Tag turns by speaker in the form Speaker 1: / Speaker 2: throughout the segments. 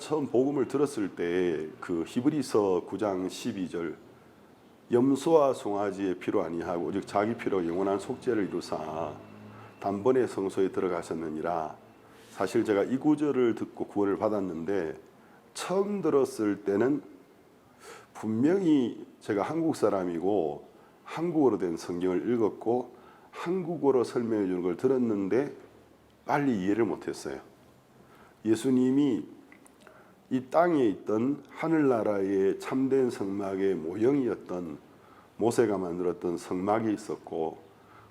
Speaker 1: 처음 복음을 들었을 때 그 히브리서 9장 12절 염소와 송아지의 피로 아니하고 오직 자기 피로 영원한 속죄를 이루사 단번에 성소에 들어가셨느니라. 사실 제가 이 구절을 듣고 구원을 받았는데 처음 들었을 때는 분명히 제가 한국 사람이고 한국어로 된 성경을 읽었고 한국어로 설명해 주는 걸 들었는데 빨리 이해를 못했어요. 예수님이 이 땅에 있던 하늘나라의 참된 성막의 모형이었던 모세가 만들었던 성막이 있었고,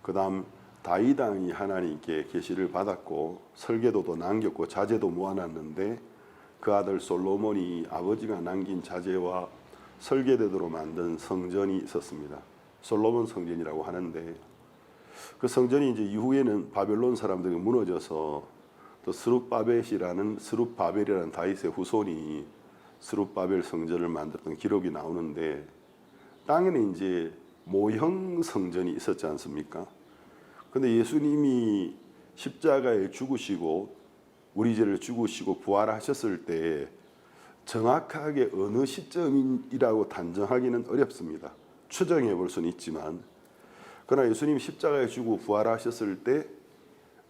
Speaker 1: 그 다음 다윗 왕이 하나님께 계시를 받았고 설계도도 남겼고 자재도 모아놨는데 그 아들 솔로몬이 아버지가 남긴 자재와 설계대도로 만든 성전이 있었습니다. 솔로몬 성전이라고 하는데, 그 성전이 이제 이후에는 바벨론 사람들이 무너져서 또 스룹바벨이라는 다윗의 후손이 스룹바벨 성전을 만들었던 기록이 나오는데, 땅에는 이제 모형 성전이 있었지 않습니까? 근데 예수님이 십자가에 죽으시고 우리 죄를 죽으시고 부활하셨을 때 정확하게 어느 시점이라고 단정하기는 어렵습니다. 추정해 볼 수는 있지만, 그러나 예수님이 십자가에 죽고 부활하셨을 때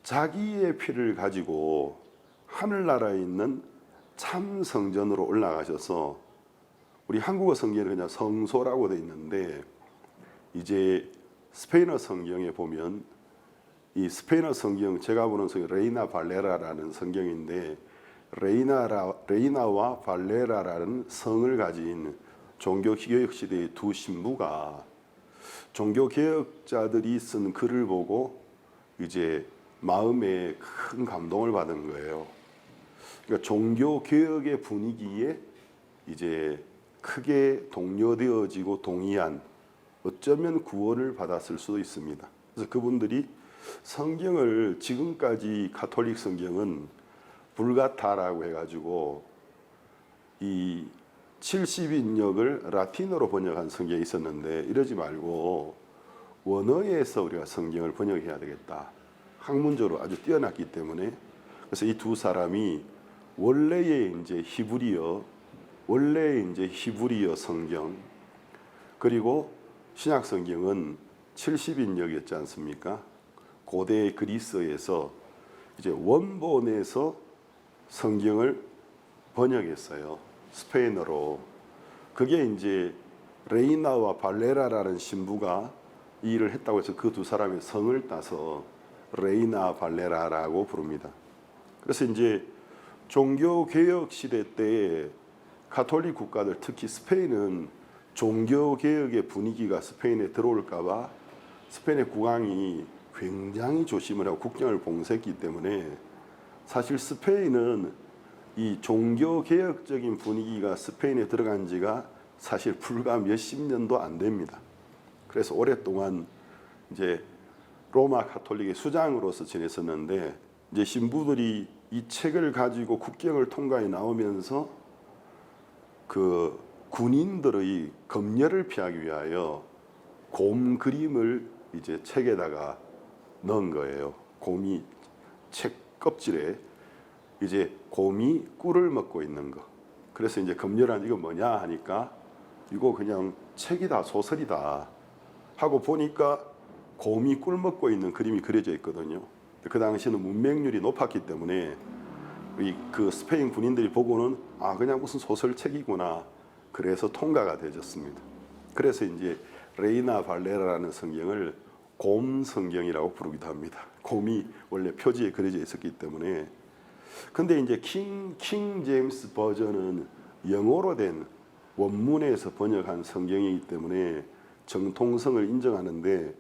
Speaker 1: 자기의 피를 가지고 하늘나라에 있는 참 성전으로 올라가셔서, 우리 한국어 성경에 그냥 성소라고 되어 있는데 이제 스페인어 성경에 보면 이 스페인어 성경, 제가 보는 성경 레이나 발레라라는 성경인데, 레이나와 발레라라는 성을 가진 종교개혁 시대의 두 신부가 종교개혁자들이 쓴 글을 보고 이제 마음에 큰 감동을 받은 거예요. 그러니까 종교개혁의 분위기에 이제 크게 동요되어지고 동의한, 어쩌면 구원을 받았을 수도 있습니다. 그래서 그분들이 성경을, 지금까지 가톨릭 성경은 불가타라고 해가지고 이 70인역을 라틴어로 번역한 성경이 있었는데, 이러지 말고 원어에서 우리가 성경을 번역해야 되겠다. 학문적으로 아주 뛰어났기 때문에. 그래서 이 두 사람이 원래의 이제 히브리어 성경, 그리고 신약 성경은 70인역이었지 않습니까? 고대 그리스에서 이제 원본에서 성경을 번역했어요. 스페인어로. 그게 이제 레이나와 발레라라는 신부가 이 일을 했다고 해서 그 두 사람의 성을 따서 레이나 발레라라고 부릅니다. 그래서 이제 종교개혁 시대 때에 가톨릭 국가들, 특히 스페인은 종교개혁의 분위기가 스페인에 들어올까봐 스페인의 국왕이 굉장히 조심을 하고 국경을 봉쇄했기 때문에, 사실 스페인은 이 종교개혁적인 분위기가 스페인에 들어간 지가 사실 불과 몇십 년도 안 됩니다. 그래서 오랫동안 이제 로마 가톨릭의 수장으로서 지냈었는데, 이제 신부들이 이 책을 가지고 국경을 통과해 나오면서 그 군인들의 검열을 피하기 위하여 곰 그림을 이제 책에다가 넣은 거예요. 곰이 책 껍질에 이제 곰이 꿀을 먹고 있는 거. 그래서 이제 검열한, 이거 뭐냐 하니까 이거 그냥 책이다, 소설이다 하고 보니까 곰이 꿀 먹고 있는 그림이 그려져 있거든요. 그 당시에는 문맹률이 높았기 때문에 그 스페인 군인들이 보고는 그냥 무슨 소설책이구나. 그래서 통과가 되졌습니다. 그래서 이제 레이나 발레라라는 성경을 곰 성경이라고 부르기도 합니다. 곰이 원래 표지에 그려져 있었기 때문에. 근데 이제 킹 제임스 버전은 영어로 된 원문에서 번역한 성경이기 때문에 정통성을 인정하는데,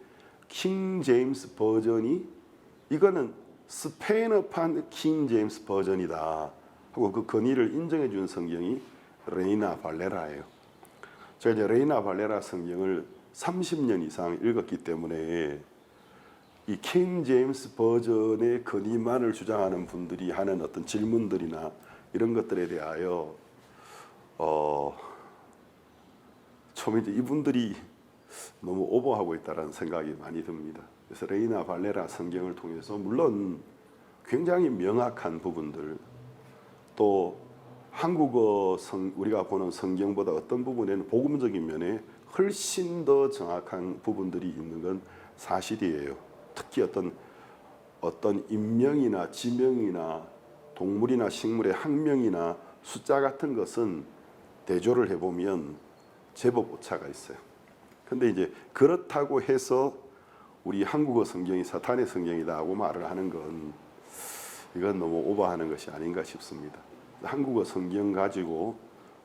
Speaker 1: 킹 제임스 버전이 이거는 스페인어판 킹 제임스 버전이다 하고 그 권위를 인정해 준 성경이 레이나 발레라예요. 제가 이제 레이나 발레라 성경을 30년 이상 읽었기 때문에 이 킹 제임스 버전의 권위만을 주장하는 분들이 하는 어떤 질문들이나 이런 것들에 대하여 처음에 이제 이분들이 너무 오버하고 있다는 생각이 많이 듭니다. 그래서 레이나 발레라 성경을 통해서 물론 굉장히 명확한 부분들, 또 우리가 보는 성경보다 어떤 부분에는 복음적인 면에 훨씬 더 정확한 부분들이 있는 건 사실이에요. 특히 어떤 인명이나 지명이나 동물이나 식물의 학명이나 숫자 같은 것은 대조를 해보면 제법 오차가 있어요. 근데 이제 그렇다고 해서 우리 한국어 성경이 사탄의 성경이다고 말을 하는 건 이건 너무 오버하는 것이 아닌가 싶습니다. 한국어 성경 가지고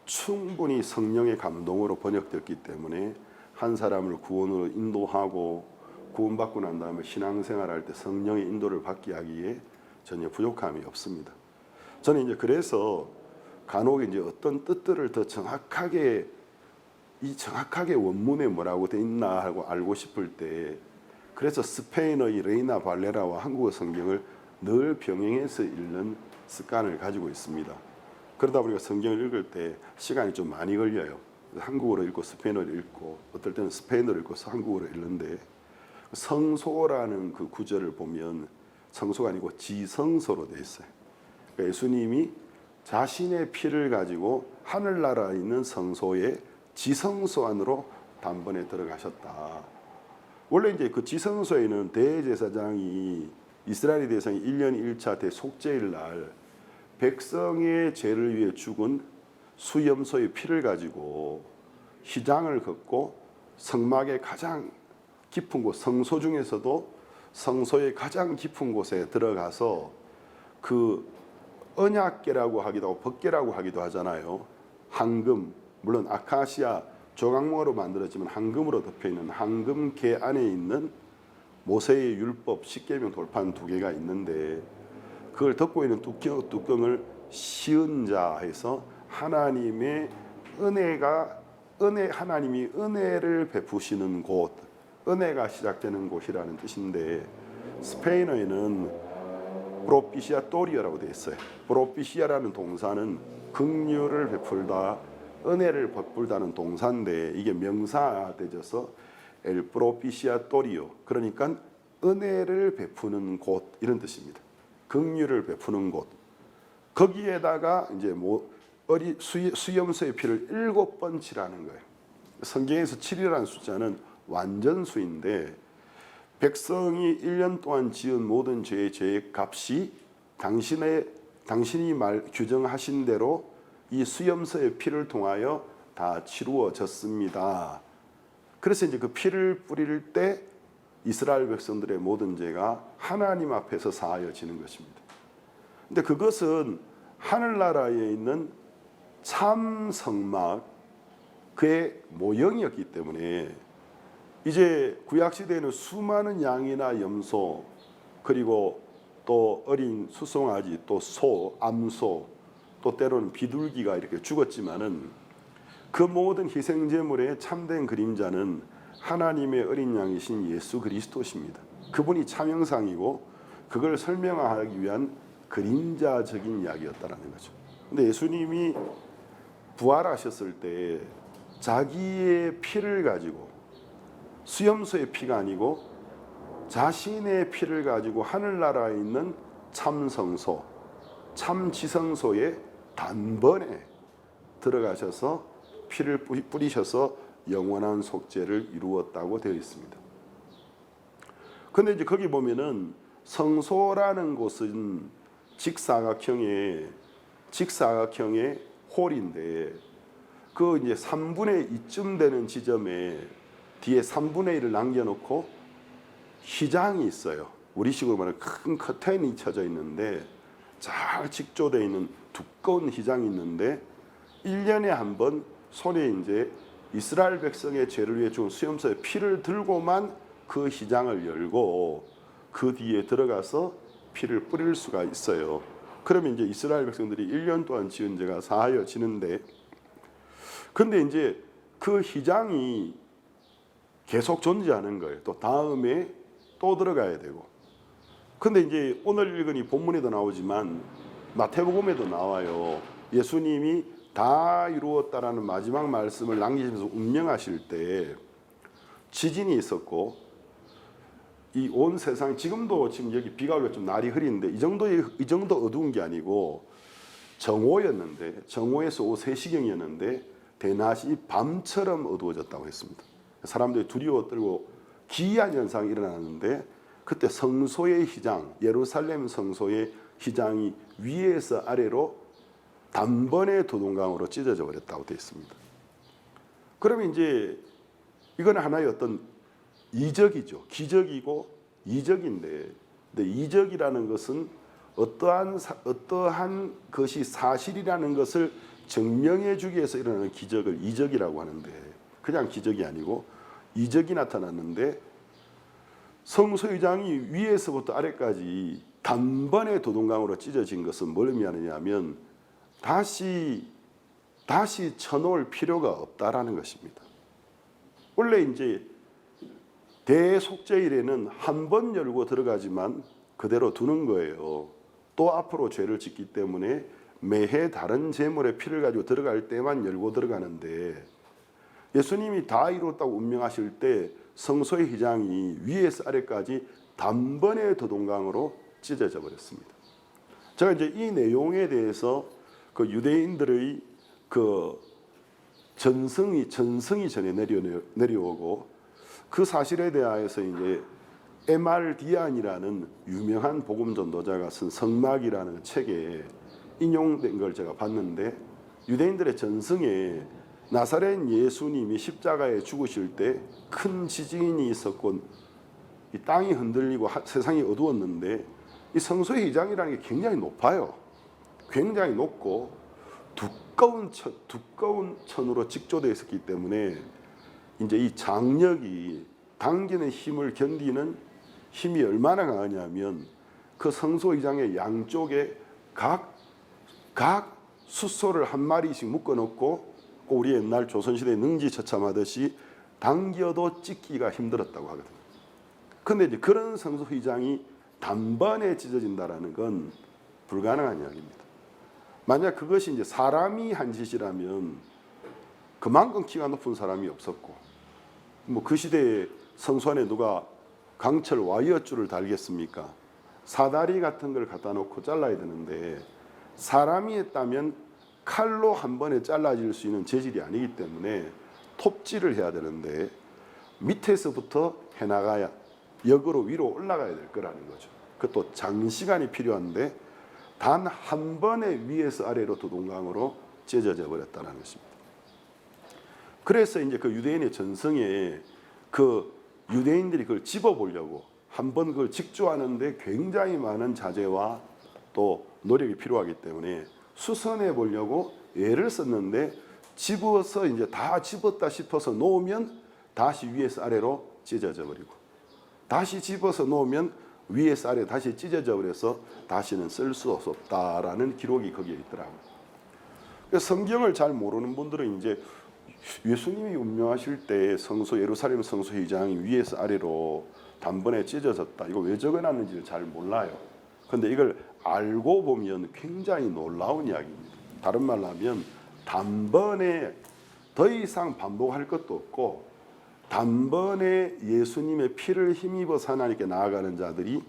Speaker 1: 충분히 성령의 감동으로 번역됐기 때문에 한 사람을 구원으로 인도하고 구원받고 난 다음에 신앙생활할 때 성령의 인도를 받게 하기에 전혀 부족함이 없습니다. 저는 이제 그래서 간혹 이제 어떤 뜻들을 더 정확하게 원문에 뭐라고 돼 있나 하고 알고 싶을 때 그래서 스페인의 레이나 발레라와 한국어 성경을 늘 병행해서 읽는 습관을 가지고 있습니다. 그러다 보니까 성경을 읽을 때 시간이 좀 많이 걸려요. 한국어로 읽고 스페인어로 읽고 어떨 때는 스페인어로 읽고 한국어로 읽는데 성소라는 그 구절을 보면 성소가 아니고 지성소로 되어 있어요. 그러니까 예수님이 자신의 피를 가지고 하늘나라에 있는 성소의 지성소 안으로 단번에 들어가셨다. 원래 이제 그 지성소에는 대제사장이 이스라엘 대상이 1년 1차 대속죄일 날 백성의 죄를 위해 죽은 수염소의 피를 가지고 휘장을 걷고 성막의 가장 깊은 곳, 성소 중에서도 성소의 가장 깊은 곳에 들어가서 그 언약궤라고 하기도 하고 법궤라고 하기도 하잖아요. 황금, 물론 아카시아 조각목으로 만들어지면 황금으로 덮여있는 황금궤 안에 있는 모세의 율법, 십계명 돌판 2개가 있는데 그걸 덮고 있는 뚜껑을 시은 자 해서 하나님이 은혜를 베푸시는 곳, 은혜가 시작되는 곳이라는 뜻인데 스페인어에는 프로피시아토리오라고 되어 있어요. 프로피시아라는 동사는 긍휼을 베풀다, 은혜를 베풀다는 동사인데 이게 명사되져서 엘 프로피시아토리오, 그러니까 은혜를 베푸는 곳 이런 뜻입니다. 긍휼을 베푸는 곳. 거기에다가 이제 수염소의 피를 7번 칠하는 거예요. 성경에서 7이라는 숫자는 완전수인데 백성이 1년 동안 지은 모든 죄의 값이 당신이 규정하신 대로 이 수염소의 피를 통하여 다 치루어졌습니다. 그래서 이제 그 피를 뿌릴 때 이스라엘 백성들의 모든 죄가 하나님 앞에서 사하여지는 것입니다. 근데 그것은 하늘나라에 있는 참 성막 그의 모형이었기 때문에 이제 구약시대에는 수많은 양이나 염소 그리고 또 어린 수송아지 또 소, 암소 또 때로는 비둘기가 이렇게 죽었지만은 그 모든 희생제물의 참된 그림자는 하나님의 어린 양이신 예수 그리스도십니다. 그분이 참형상이고 그걸 설명하기 위한 그림자적인 이야기였다라는 거죠. 근데 예수님이 부활하셨을 때 자기의 피를 가지고 수염소의 피가 아니고 자신의 피를 가지고 하늘나라에 있는 참성소, 참지성소에 단번에 들어가셔서 피를 뿌리셔서 영원한 속죄를 이루었다고 되어 있습니다. 근데 이제 거기 보면은 성소라는 곳은 직사각형의 홀인데 그 이제 3분의 2쯤 되는 지점에 뒤에 3분의 1을 남겨놓고 휘장이 있어요. 우리식으로 말하면 큰 커튼이 쳐져 있는데 잘 직조되어 있는 두꺼운 휘장이 있는데 1년에 한 번 손에 이제 이스라엘 백성의 죄를 위해 죽은 수염소의 피를 들고만 그 휘장을 열고 그 뒤에 들어가서 피를 뿌릴 수가 있어요. 그러면 이제 이스라엘 백성들이 1년 동안 지은 죄가 사하여지는데 근데 이제 그 휘장이 계속 존재하는 거예요. 또 다음에 또 들어가야 되고. 근데 이제 오늘 읽은 이 본문에도 나오지만 마태복음에도 나와요. 예수님이 다 이루었다라는 마지막 말씀을 남기시면서 운명하실 때 지진이 있었고 이 온 세상 지금도 지금 여기 비가 오고 좀 날이 흐린데 이 정도 어두운 게 아니고 정오에서 오후 3시경이었는데 대낮이 밤처럼 어두워졌다고 했습니다. 사람들이 두려워 떨고 기이한 현상이 일어났는데 그때 성소의 휘장, 예루살렘 성소의 휘장이 위에서 아래로 단번에 도동강으로 찢어져 버렸다고 되어 있습니다. 그러면 이제 이건 하나의 어떤 이적이죠. 기적이고 이적인데, 근데 이적이라는 것은 어떠한 것이 사실이라는 것을 증명해 주기 위해서 일어나는 기적을 이적이라고 하는데, 그냥 기적이 아니고 이적이 나타났는데 성소의장이 위에서부터 아래까지 단번에 도동강으로 찢어진 것은 뭘 의미하느냐 하면 다시 쳐놓을 필요가 없다라는 것입니다. 원래 이제 대속죄일에는 한 번 열고 들어가지만 그대로 두는 거예요. 또 앞으로 죄를 짓기 때문에 매해 다른 제물의 피를 가지고 들어갈 때만 열고 들어가는데, 예수님이 다 이뤘다고 운명하실 때 성소의 휘장이 위에서 아래까지 단번에 도동강으로 찢어져 버렸습니다. 제가 이제 이 내용에 대해서 그 유대인들의 그 전승이 전에 내려오고 그 사실에 대하여서 이제 에말디안이라는 유명한 복음 전도자가 쓴 성막이라는 책에 인용된 걸 제가 봤는데, 유대인들의 전승에 나사렛 예수님이 십자가에 죽으실 때 큰 지진이 있었고 이 땅이 흔들리고 세상이 어두웠는데, 이 성소의 휘장이라는 게 굉장히 높아요. 굉장히 높고 두꺼운 천으로 직조되어 있었기 때문에 이제 이 장력이 당기는 힘을 견디는 힘이 얼마나 강하냐면 그 성소의장의 양쪽에 각 숫소를 한 마리씩 묶어놓고 우리 옛날 조선시대 능지처참하듯이 당겨도 찢기가 힘들었다고 하거든요. 그런데 이제 그런 성소의장이 단번에 찢어진다라는 건 불가능한 이야기입니다. 만약 그것이 이제 사람이 한 짓이라면 그만큼 키가 높은 사람이 없었고, 뭐 그 시대에 성소 안에 누가 강철 와이어줄을 달겠습니까? 사다리 같은 걸 갖다 놓고 잘라야 되는데, 사람이 했다면 칼로 한 번에 잘라질 수 있는 재질이 아니기 때문에 톱질을 해야 되는데 밑에서부터 해나가야 역으로 위로 올라가야 될 거라는 거죠. 그것도 장시간이 필요한데 단 한 번에 위에서 아래로 도동강으로 찢어져 버렸다는 것입니다. 그래서 이제 그 유대인의 전성에 그 유대인들이 그걸 집어보려고 한번 그걸 직조하는데 굉장히 많은 자재와 또 노력이 필요하기 때문에 수선해 보려고 애를 썼는데, 집어서 이제 다 집었다 싶어서 놓으면 다시 위에서 아래로 찢어져 버리고, 다시 집어서 놓으면 위에서 아래 다시 찢어져 버려서 다시는 쓸 수 없다라는 기록이 거기에 있더라고요. 그래서 성경을 잘 모르는 분들은 이제 예수님이 운명하실 때 성소 예루살렘 성소 휘장이 위에서 아래로 단번에 찢어졌다, 이거 왜 적어놨는지를 잘 몰라요. 그런데 이걸 알고 보면 굉장히 놀라운 이야기입니다. 다른 말로 하면 단번에 더 이상 반복할 것도 없고 단번에 예수님의 피를 힘입어서 하나님께 나아가는 자들이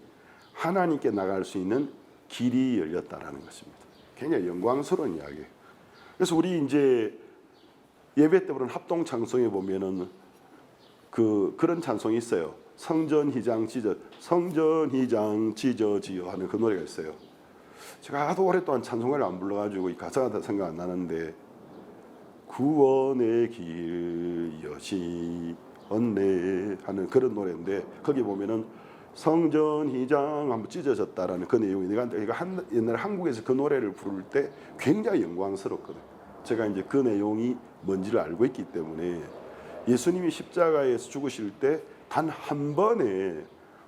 Speaker 1: 하나님께 나갈 수 있는 길이 열렸다라는 것입니다. 굉장히 영광스러운 이야기예요. 그래서 우리 이제 예배 때 부르는 합동 찬송에 보면은 그런 찬송이 있어요. 성전 휘장 찢어지어 하는 그 노래가 있어요. 제가 하도 오랫동안 찬송가를 안 불러가지고 이 가사가 다 생각 안 나는데, 구원의 길 여시었네 하는 그런 노래인데, 거기 보면은 성전 휘장 한번 찢어졌다라는 그 내용이, 내가 옛날 한국에서 그 노래를 부를 때 굉장히 영광스럽거든요. 제가 이제 그 내용이 뭔지를 알고 있기 때문에 예수님이 십자가에서 죽으실 때 단 한 번에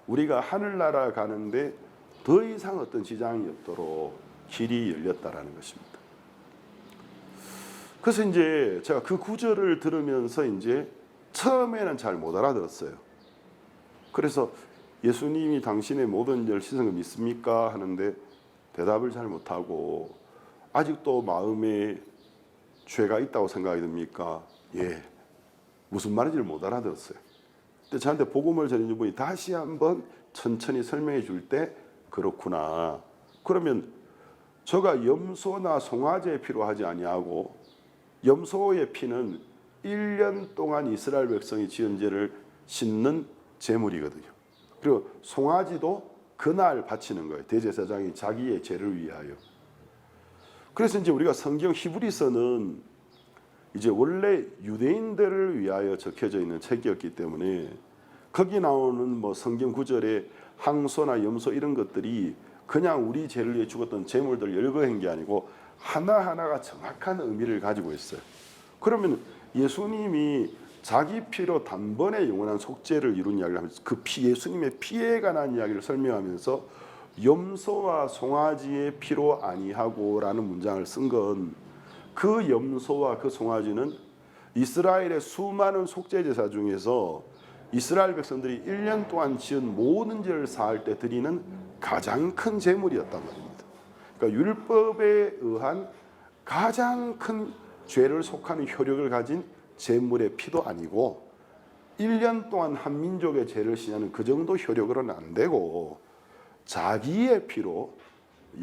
Speaker 1: 우리가 하늘나라 가는데 더 이상 어떤 지장이 없도록 길이 열렸다라는 것입니다. 그래서 이제 제가 그 구절을 들으면서 이제 처음에는 잘 못 알아들었어요. 그래서 예수님이 당신의 모든 일 씻은 거 믿습니까? 하는데 대답을 잘 못하고, 아직도 마음에 죄가 있다고 생각이 듭니까? 예. 무슨 말인지를 못 알아들었어요. 근데 저한테 복음을 전해준 분이 다시 한번 천천히 설명해 줄 때, 그렇구나. 그러면 저가 염소나 송아지의 피로 하지 아니하고 염소의 피는 1년 동안 이스라엘 백성이 지은 죄를 씻는 제물이거든요. 그리고 송아지도 그날 바치는 거예요. 대제사장이 자기의 죄를 위하여. 그래서 이제 우리가 성경 히브리서는 이제 원래 유대인들을 위하여 적혀져 있는 책이었기 때문에 거기 나오는 뭐 성경 구절에 항소나 염소 이런 것들이 그냥 우리 죄를 위해 죽었던 제물들 열거한 게 아니고 하나하나가 정확한 의미를 가지고 있어요. 그러면 예수님이 자기 피로 단번에 영원한 속죄를 이룬 이야기를 하면서 그 예수님의 피에 관한 이야기를 설명하면서 염소와 송아지의 피로 아니하고 라는 문장을 쓴 건 그 염소와 그 송아지는 이스라엘의 수많은 속죄 제사 중에서 이스라엘 백성들이 1년 동안 지은 모든 죄를 사할 때 드리는 가장 큰 제물이었단 말입니다. 그러니까 율법에 의한 가장 큰 죄를 속하는 효력을 가진 제물의 피도 아니고 1년 동안 한 민족의 죄를 씻는 그 정도 효력으로는 안 되고 자기의 피로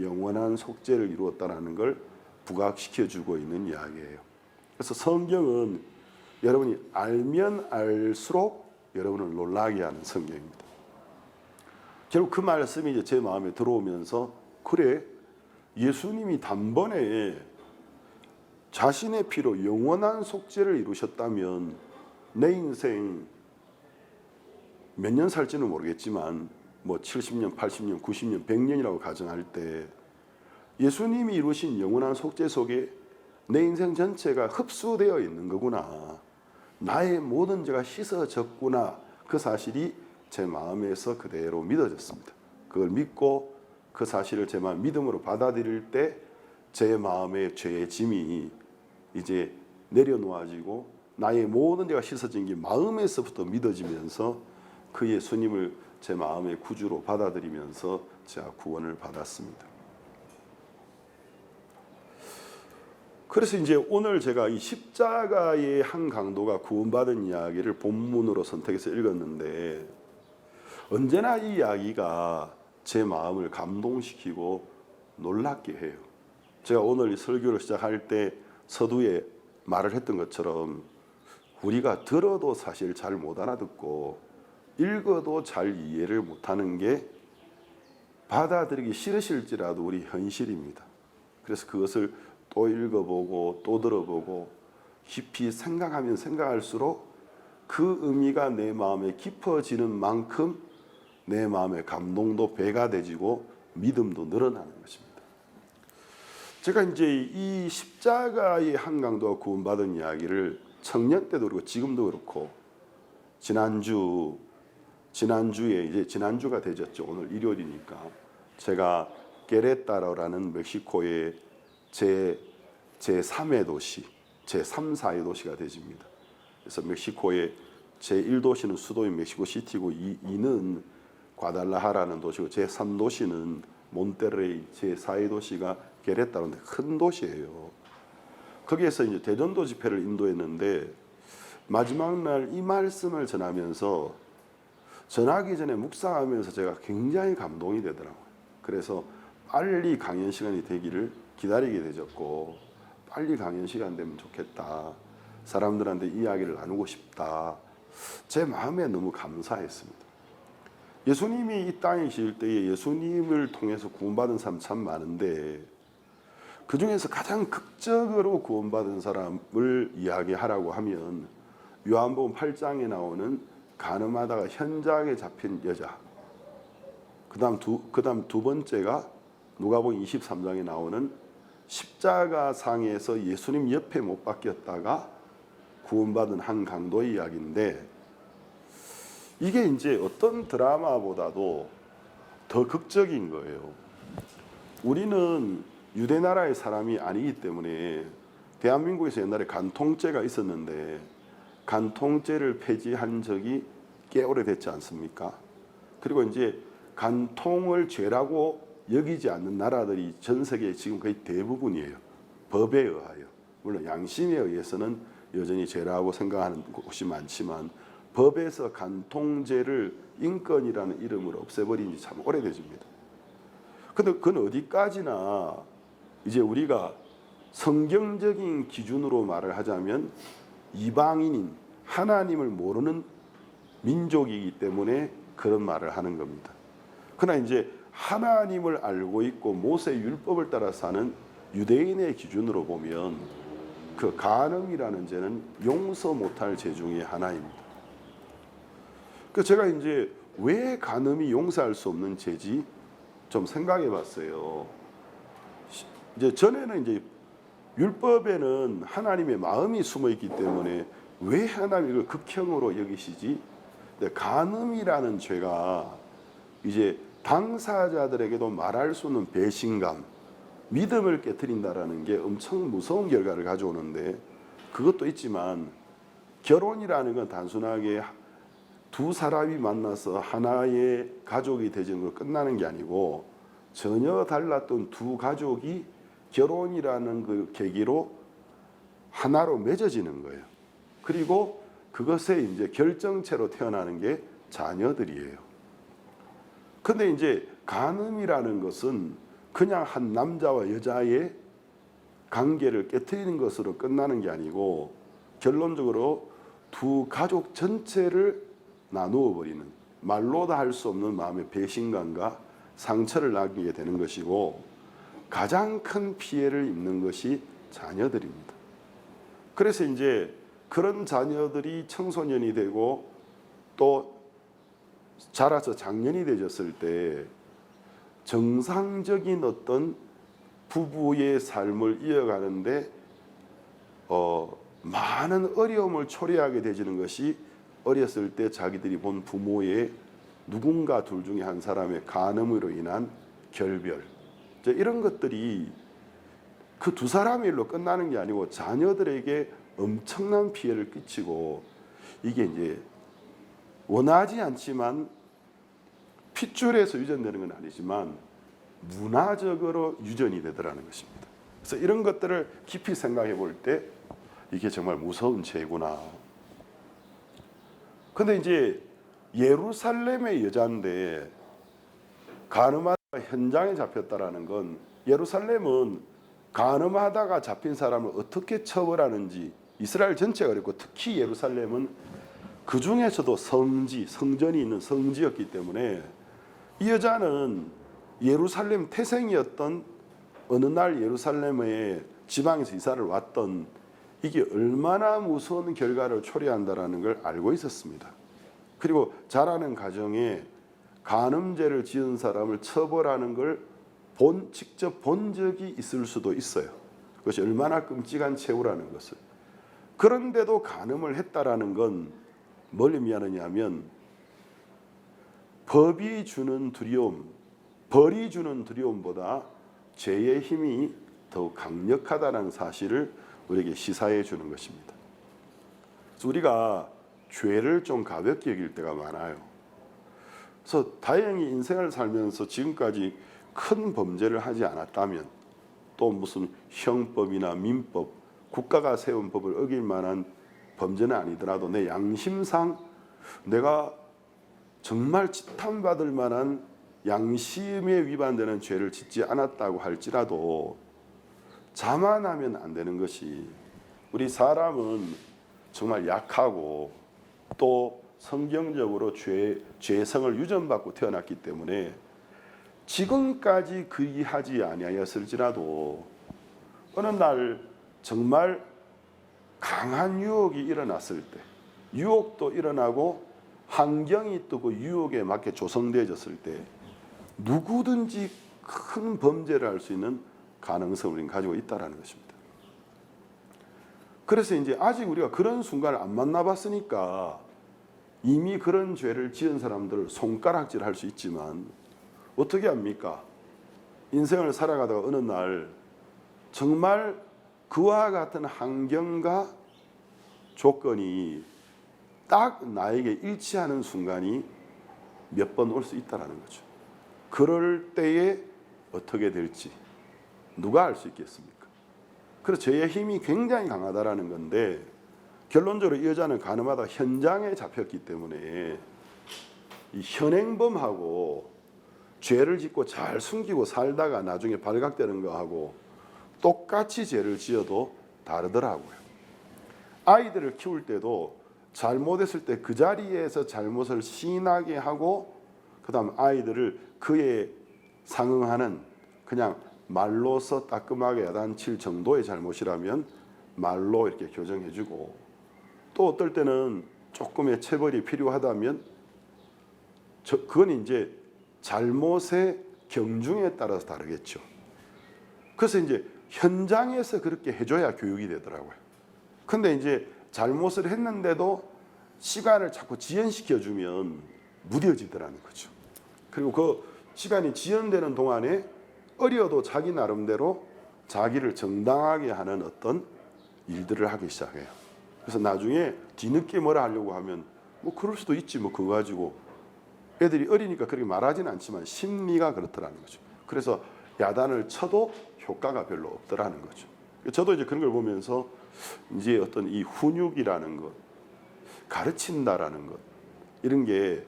Speaker 1: 영원한 속죄를 이루었다는 걸 부각시켜주고 있는 이야기예요. 그래서 성경은 여러분이 알면 알수록 여러분을 놀라게 하는 성경입니다. 결국 그 말씀이 이제 제 마음에 들어오면서 그래 예수님이 단번에 자신의 피로 영원한 속죄를 이루셨다면 내 인생 몇 년 살지는 모르겠지만 뭐 70년, 80년, 90년, 100년이라고 가정할 때 예수님이 이루신 영원한 속죄 속에 내 인생 전체가 흡수되어 있는 거구나. 나의 모든 죄가 씻어졌구나. 그 사실이 제 마음에서 그대로 믿어졌습니다. 그걸 믿고 그 사실을 제 마음 믿음으로 받아들일 때 제 마음의 죄의 짐이 이제 내려놓아지고 나의 모든 죄가 씻어진 게 마음에서부터 믿어지면서 그 예수님을 제 마음의 구주로 받아들이면서 제가 구원을 받았습니다. 그래서 이제 오늘 제가 이 십자가의 한 강도가 구원받은 이야기를 본문으로 선택해서 읽었는데 언제나 이 이야기가 제 마음을 감동시키고 놀랍게 해요. 제가 오늘 이 설교를 시작할 때 서두에 말을 했던 것처럼 우리가 들어도 사실 잘 못 알아듣고 읽어도 잘 이해를 못하는 게 받아들이기 싫으실지라도 우리 현실입니다. 그래서 그것을 또 읽어보고 또 들어보고 깊이 생각하면 생각할수록 그 의미가 내 마음에 깊어지는 만큼 내 마음의 감동도 배가 되지고 믿음도 늘어나는 것입니다. 제가 이제 이 십자가의 한 강도가 구원받은 이야기를 청년 때도 그렇고 지금도 그렇고 지난주에 이제 지난주가 되졌죠. 오늘 일요일이니까 제가 게레타로라는 멕시코의 제3의 도시, 제3, 4의 도시가 되집니다. 그래서 멕시코의 제1도시는 수도인 멕시코시티고 2는 과달라하라는 도시고 제3도시는 몬테레이, 제4의 도시가 게레타로인데 큰 도시예요. 거기에서 이제 대전도 집회를 인도했는데 마지막 날 이 말씀을 전하면서 전하기 전에 묵상하면서 제가 굉장히 감동이 되더라고요. 그래서 빨리 강연 시간이 되기를 기다리게 되졌고 빨리 강연 시간 되면 좋겠다. 사람들한테 이야기를 나누고 싶다. 제 마음에 너무 감사했습니다. 예수님이 이 땅에 계실 때에 예수님을 통해서 구원받은 사람 참 많은데 그 중에서 가장 극적으로 구원받은 사람을 이야기하라고 하면 요한복음 8장에 나오는 간음하다가 현장에 잡힌 여자, 그 다음 두 번째가 누가복음 23장에 나오는 십자가상에서 예수님 옆에 못 박혔다가 구원받은 한 강도의 이야기인데 이게 이제 어떤 드라마보다도 더 극적인 거예요. 우리는 유대 나라의 사람이 아니기 때문에 대한민국에서 옛날에 간통죄가 있었는데 간통죄를 폐지한 적이 꽤 오래됐지 않습니까? 그리고 이제 간통을 죄라고 여기지 않는 나라들이 전 세계에 지금 거의 대부분이에요. 법에 의하여. 물론 양심에 의해서는 여전히 죄라고 생각하는 곳이 많지만 법에서 간통죄를 인권이라는 이름으로 없애버린 지 참 오래되집니다. 근데 그건 어디까지나 이제 우리가 성경적인 기준으로 말을 하자면 이방인인 하나님을 모르는 민족이기 때문에 그런 말을 하는 겁니다. 그러나 이제 하나님을 알고 있고 모세 율법을 따라 사는 유대인의 기준으로 보면 그 간음이라는 죄는 용서 못할 죄 중에 하나입니다. 그 제가 이제 왜 간음이 용서할 수 없는 죄지 좀 생각해 봤어요. 이제 전에는 이제 율법에는 하나님의 마음이 숨어 있기 때문에 왜 하나님이 이걸 극형으로 여기시지? 근데 간음이라는 죄가 이제 당사자들에게도 말할 수 없는 배신감, 믿음을 깨트린다라는 게 엄청 무서운 결과를 가져오는데, 그것도 있지만 결혼이라는 건 단순하게 두 사람이 만나서 하나의 가족이 되는 거 끝나는 게 아니고 전혀 달랐던 두 가족이 결혼이라는 그 계기로 하나로 맺어지는 거예요. 그리고 그것의 이제 결정체로 태어나는 게 자녀들이에요. 근데 이제 간음이라는 것은 그냥 한 남자와 여자의 관계를 깨트리는 것으로 끝나는 게 아니고 결론적으로 두 가족 전체를 나누어 버리는, 말로도 할 수 없는 마음의 배신감과 상처를 남기게 되는 것이고, 가장 큰 피해를 입는 것이 자녀들입니다. 그래서 이제 그런 자녀들이 청소년이 되고 또 자라서 장년이 되었을 때 정상적인 어떤 부부의 삶을 이어가는데 많은 어려움을 초래하게 되지는 것이 어렸을 때 자기들이 본 부모의 누군가 둘 중에 한 사람의 간음으로 인한 결별, 이런 것들이 그 두 사람의 일로 끝나는 게 아니고 자녀들에게 엄청난 피해를 끼치고, 이게 이제 원하지 않지만 핏줄에서 유전되는 건 아니지만 문화적으로 유전이 되더라는 것입니다. 그래서 이런 것들을 깊이 생각해 볼 때 이게 정말 무서운 죄구나. 근데 이제 예루살렘의 여자인데 간음하다가 현장에 잡혔다라는 건, 예루살렘은 간음하다가 잡힌 사람을 어떻게 처벌하는지 이스라엘 전체가 그랬고, 특히 예루살렘은 그 중에서도 성전이 있는 성지였기 때문에 이 여자는 예루살렘 태생이었던, 어느 날 예루살렘의 지방에서 이사를 왔던, 이게 얼마나 무서운 결과를 초래한다라는 걸 알고 있었습니다. 그리고 자라는 가정에 간음죄를 지은 사람을 처벌하는 걸 직접 본 적이 있을 수도 있어요. 그것이 얼마나 끔찍한 최후라는 것을. 그런데도 간음을 했다라는 건 뭘 의미하느냐면, 법이 주는 두려움, 벌이 주는 두려움보다 죄의 힘이 더 강력하다는 사실을 우리에게 시사해 주는 것입니다. 그래서 우리가 죄를 좀 가볍게 여길 때가 많아요. 그래서 다행히 인생을 살면서 지금까지 큰 범죄를 하지 않았다면, 또 무슨 형법이나 민법, 국가가 세운 법을 어길 만한 범죄는 아니더라도 내 양심상 내가 정말 지탄받을 만한 양심에 위반되는 죄를 짓지 않았다고 할지라도 자만하면 안 되는 것이, 우리 사람은 정말 약하고 또 성경적으로 죄성을 유전받고 태어났기 때문에 지금까지 그리하지 아니하였을지라도 어느 날 정말 강한 유혹이 일어났을 때, 유혹도 일어나고 환경이 또 그 유혹에 맞게 조성되어졌을 때 누구든지 큰 범죄를 할 수 있는 가능성을 우리는 가지고 있다는 것입니다. 그래서 이제 아직 우리가 그런 순간을 안 만나봤으니까 이미 그런 죄를 지은 사람들을 손가락질할 수 있지만, 어떻게 합니까? 인생을 살아가다가 어느 날 정말 그와 같은 환경과 조건이 딱 나에게 일치하는 순간이 몇 번 올 수 있다는 거죠. 그럴 때에 어떻게 될지 누가 알 수 있겠습니까? 그래서 죄의 힘이 굉장히 강하다라는 건데, 결론적으로 이 여자는 간음하다 현장에 잡혔기 때문에 이 현행범하고 죄를 짓고 잘 숨기고 살다가 나중에 발각되는 거하고 똑같이 죄를 지어도 다르더라고요. 아이들을 키울 때도 잘못했을 때 그 자리에서 잘못을 시인하게 하고 그다음 아이들을 그에 상응하는 그냥 말로서 따끔하게 야단칠 정도의 잘못이라면 말로 이렇게 교정해주고, 또 어떨 때는 조금의 체벌이 필요하다면 그건 이제 잘못의 경중에 따라서 다르겠죠. 그래서 이제 현장에서 그렇게 해줘야 교육이 되더라고요. 근데 이제 잘못을 했는데도 시간을 자꾸 지연시켜주면 무뎌지더라는 거죠. 그리고 그 시간이 지연되는 동안에 어려도 자기 나름대로 자기를 정당하게 하는 어떤 일들을 하기 시작해요. 그래서 나중에 뒤늦게 뭐라 하려고 하면 뭐 그럴 수도 있지 뭐 그거 가지고, 애들이 어리니까 그렇게 말하지는 않지만 심리가 그렇더라는 거죠. 그래서 야단을 쳐도 효과가 별로 없더라는 거죠. 저도 이제 그런 걸 보면서 이제 어떤 이 훈육이라는 것, 가르친다라는 것, 이런 게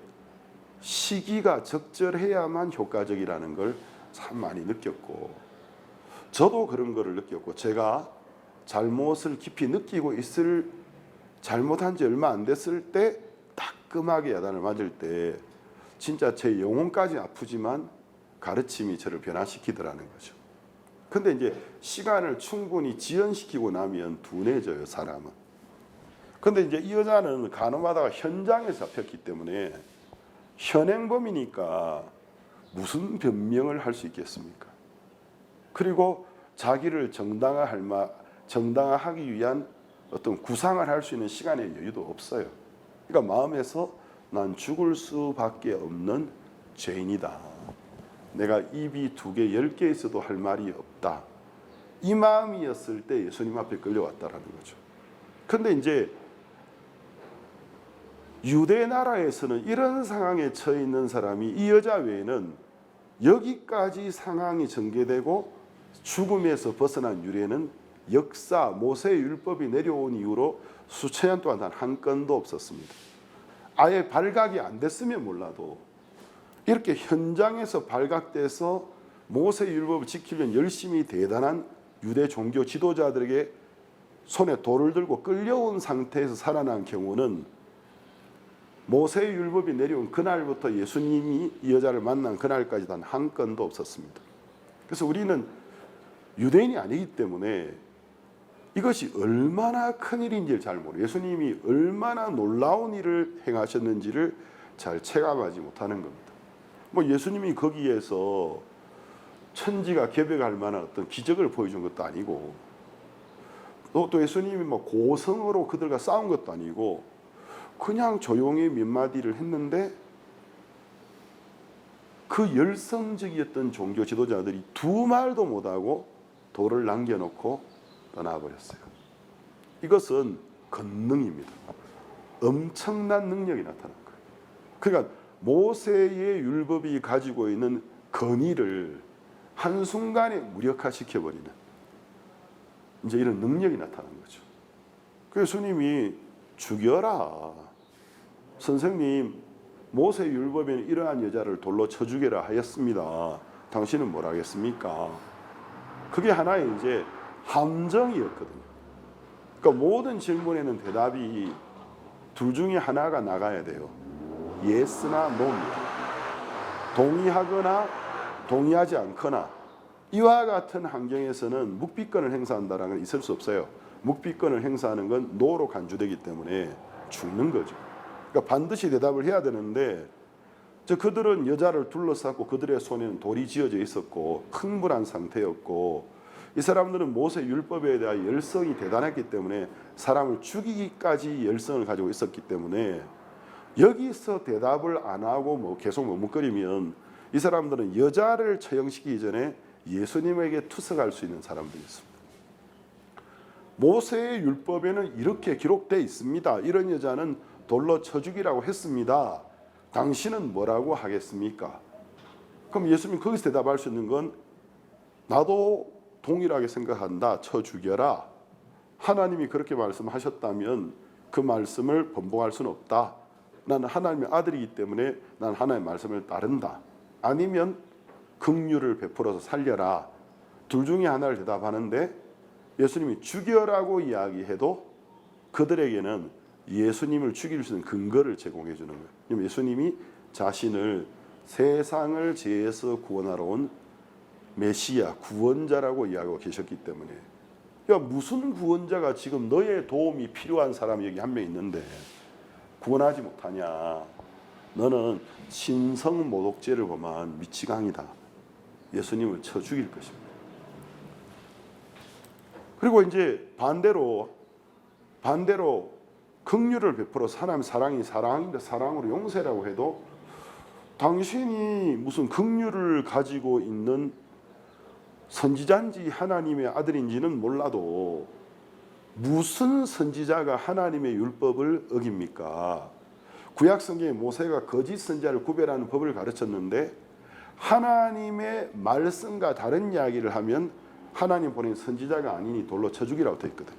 Speaker 1: 시기가 적절해야만 효과적이라는 걸 참 많이 느꼈고, 저도 그런 거를 느꼈고, 제가 잘못을 깊이 느끼고 있을, 잘못한 지 얼마 안 됐을 때 따끔하게 야단을 맞을 때 진짜 제 영혼까지 아프지만 가르침이 저를 변화시키더라는 거죠. 근데 이제 시간을 충분히 지연시키고 나면 둔해져요, 사람은. 근데 이제 이 여자는 간호하다가 현장에서 잡혔기 때문에 현행범이니까 무슨 변명을 할 수 있겠습니까? 그리고 자기를 정당화하기 위한 어떤 구상을 할 수 있는 시간의 여유도 없어요. 그러니까 마음에서 난 죽을 수밖에 없는 죄인이다. 내가 입이 2개, 10개 있어도 할 말이 없다. 이 마음이었을 때 예수님 앞에 끌려왔다라는 거죠. 그런데 이제 유대 나라에서는 이런 상황에 처해 있는 사람이 이 여자 외에는 여기까지 상황이 전개되고 죽음에서 벗어난 유래는 역사, 모세의 율법이 내려온 이후로 수천 년 동안 단 한 건도 없었습니다. 아예 발각이 안 됐으면 몰라도 이렇게 현장에서 발각돼서 모세의 율법을 지키려는 열심히 대단한 유대 종교 지도자들에게 손에 돌을 들고 끌려온 상태에서 살아난 경우는 모세의 율법이 내려온 그날부터 예수님이 이 여자를 만난 그날까지 단 한 건도 없었습니다. 그래서 우리는 유대인이 아니기 때문에 이것이 얼마나 큰 일인지를 잘 모르고 예수님이 얼마나 놀라운 일을 행하셨는지를 잘 체감하지 못하는 겁니다. 뭐 예수님이 거기에서 천지가 개벽할 만한 어떤 기적을 보여준 것도 아니고, 또 예수님이 뭐 고성으로 그들과 싸운 것도 아니고 그냥 조용히 몇 마디를 했는데 그 열성적이었던 종교 지도자들이 2말도 못하고 돌을 남겨놓고 떠나버렸어요. 이것은 권능입니다. 엄청난 능력이 나타난 거예요. 그러니까 모세의 율법이 가지고 있는 권위를 한순간에 무력화시켜버리는 이제 이런 능력이 나타난 거죠. 그래서 예수님이 죽여라. 선생님, 모세 율법에는 이러한 여자를 돌로 쳐 죽여라 하였습니다. 당신은 뭘 하겠습니까? 그게 하나의 이제 함정이었거든요. 그러니까 모든 질문에는 대답이 둘 중에 하나가 나가야 돼요. 예스나 노입니다. 동의하거나 동의하지 않거나. 이와 같은 환경에서는 묵비권을 행사한다는 건 있을 수 없어요. 묵비권을 행사하는 건 노로 간주되기 때문에 죽는 거죠. 그러니까 반드시 대답을 해야 되는데 그들은 여자를 둘러싸고 그들의 손에는 돌이 지어져 있었고 흥분한 상태였고, 이 사람들은 모세 율법에 대한 열성이 대단했기 때문에 사람을 죽이기까지 열성을 가지고 있었기 때문에 여기서 대답을 안 하고 뭐 계속 머뭇거리면 이 사람들은 여자를 처형시키기 전에 예수님에게 투석할 수 있는 사람들이었습니다. 모세의 율법에는 이렇게 기록되어 있습니다. 이런 여자는 돌로 쳐 죽이라고 했습니다. 당신은 뭐라고 하겠습니까? 그럼 예수님 거기서 대답할 수 있는 건 나도 동일하게 생각한다. 쳐 죽여라. 하나님이 그렇게 말씀하셨다면 그 말씀을 번복할 수는 없다. 나는 하나님의 아들이기 때문에 나는 하나님의 말씀을 따른다. 아니면 긍휼을 베풀어서 살려라. 둘 중에 하나를 대답하는데 예수님이 죽여라고 이야기해도 그들에게는 예수님을 죽일 수 있는 근거를 제공해 주는 거예요. 예수님이 자신을 세상을 죄에서 구원하러 온 메시아, 구원자라고 이야기하고 계셨기 때문에, 야, 무슨 구원자가 지금 너의 도움이 필요한 사람이 여기 한 명 있는데 구원하지 못하냐? 너는 신성 모독죄를 범한 미치광이다. 예수님을 쳐 죽일 것입니다. 그리고 이제 반대로 긍휼을 베풀어 사람 사랑이 사랑인데 사랑으로 용서라고 해도 당신이 무슨 긍휼을 가지고 있는 선지자인지 하나님의 아들인지는 몰라도 무슨 선지자가 하나님의 율법을 어깁니까? 구약 성경에 모세가 거짓 선지자를 구별하는 법을 가르쳤는데 하나님의 말씀과 다른 이야기를 하면 하나님 보낸 선지자가 아니니 돌로 쳐 죽이라고 되어 있거든.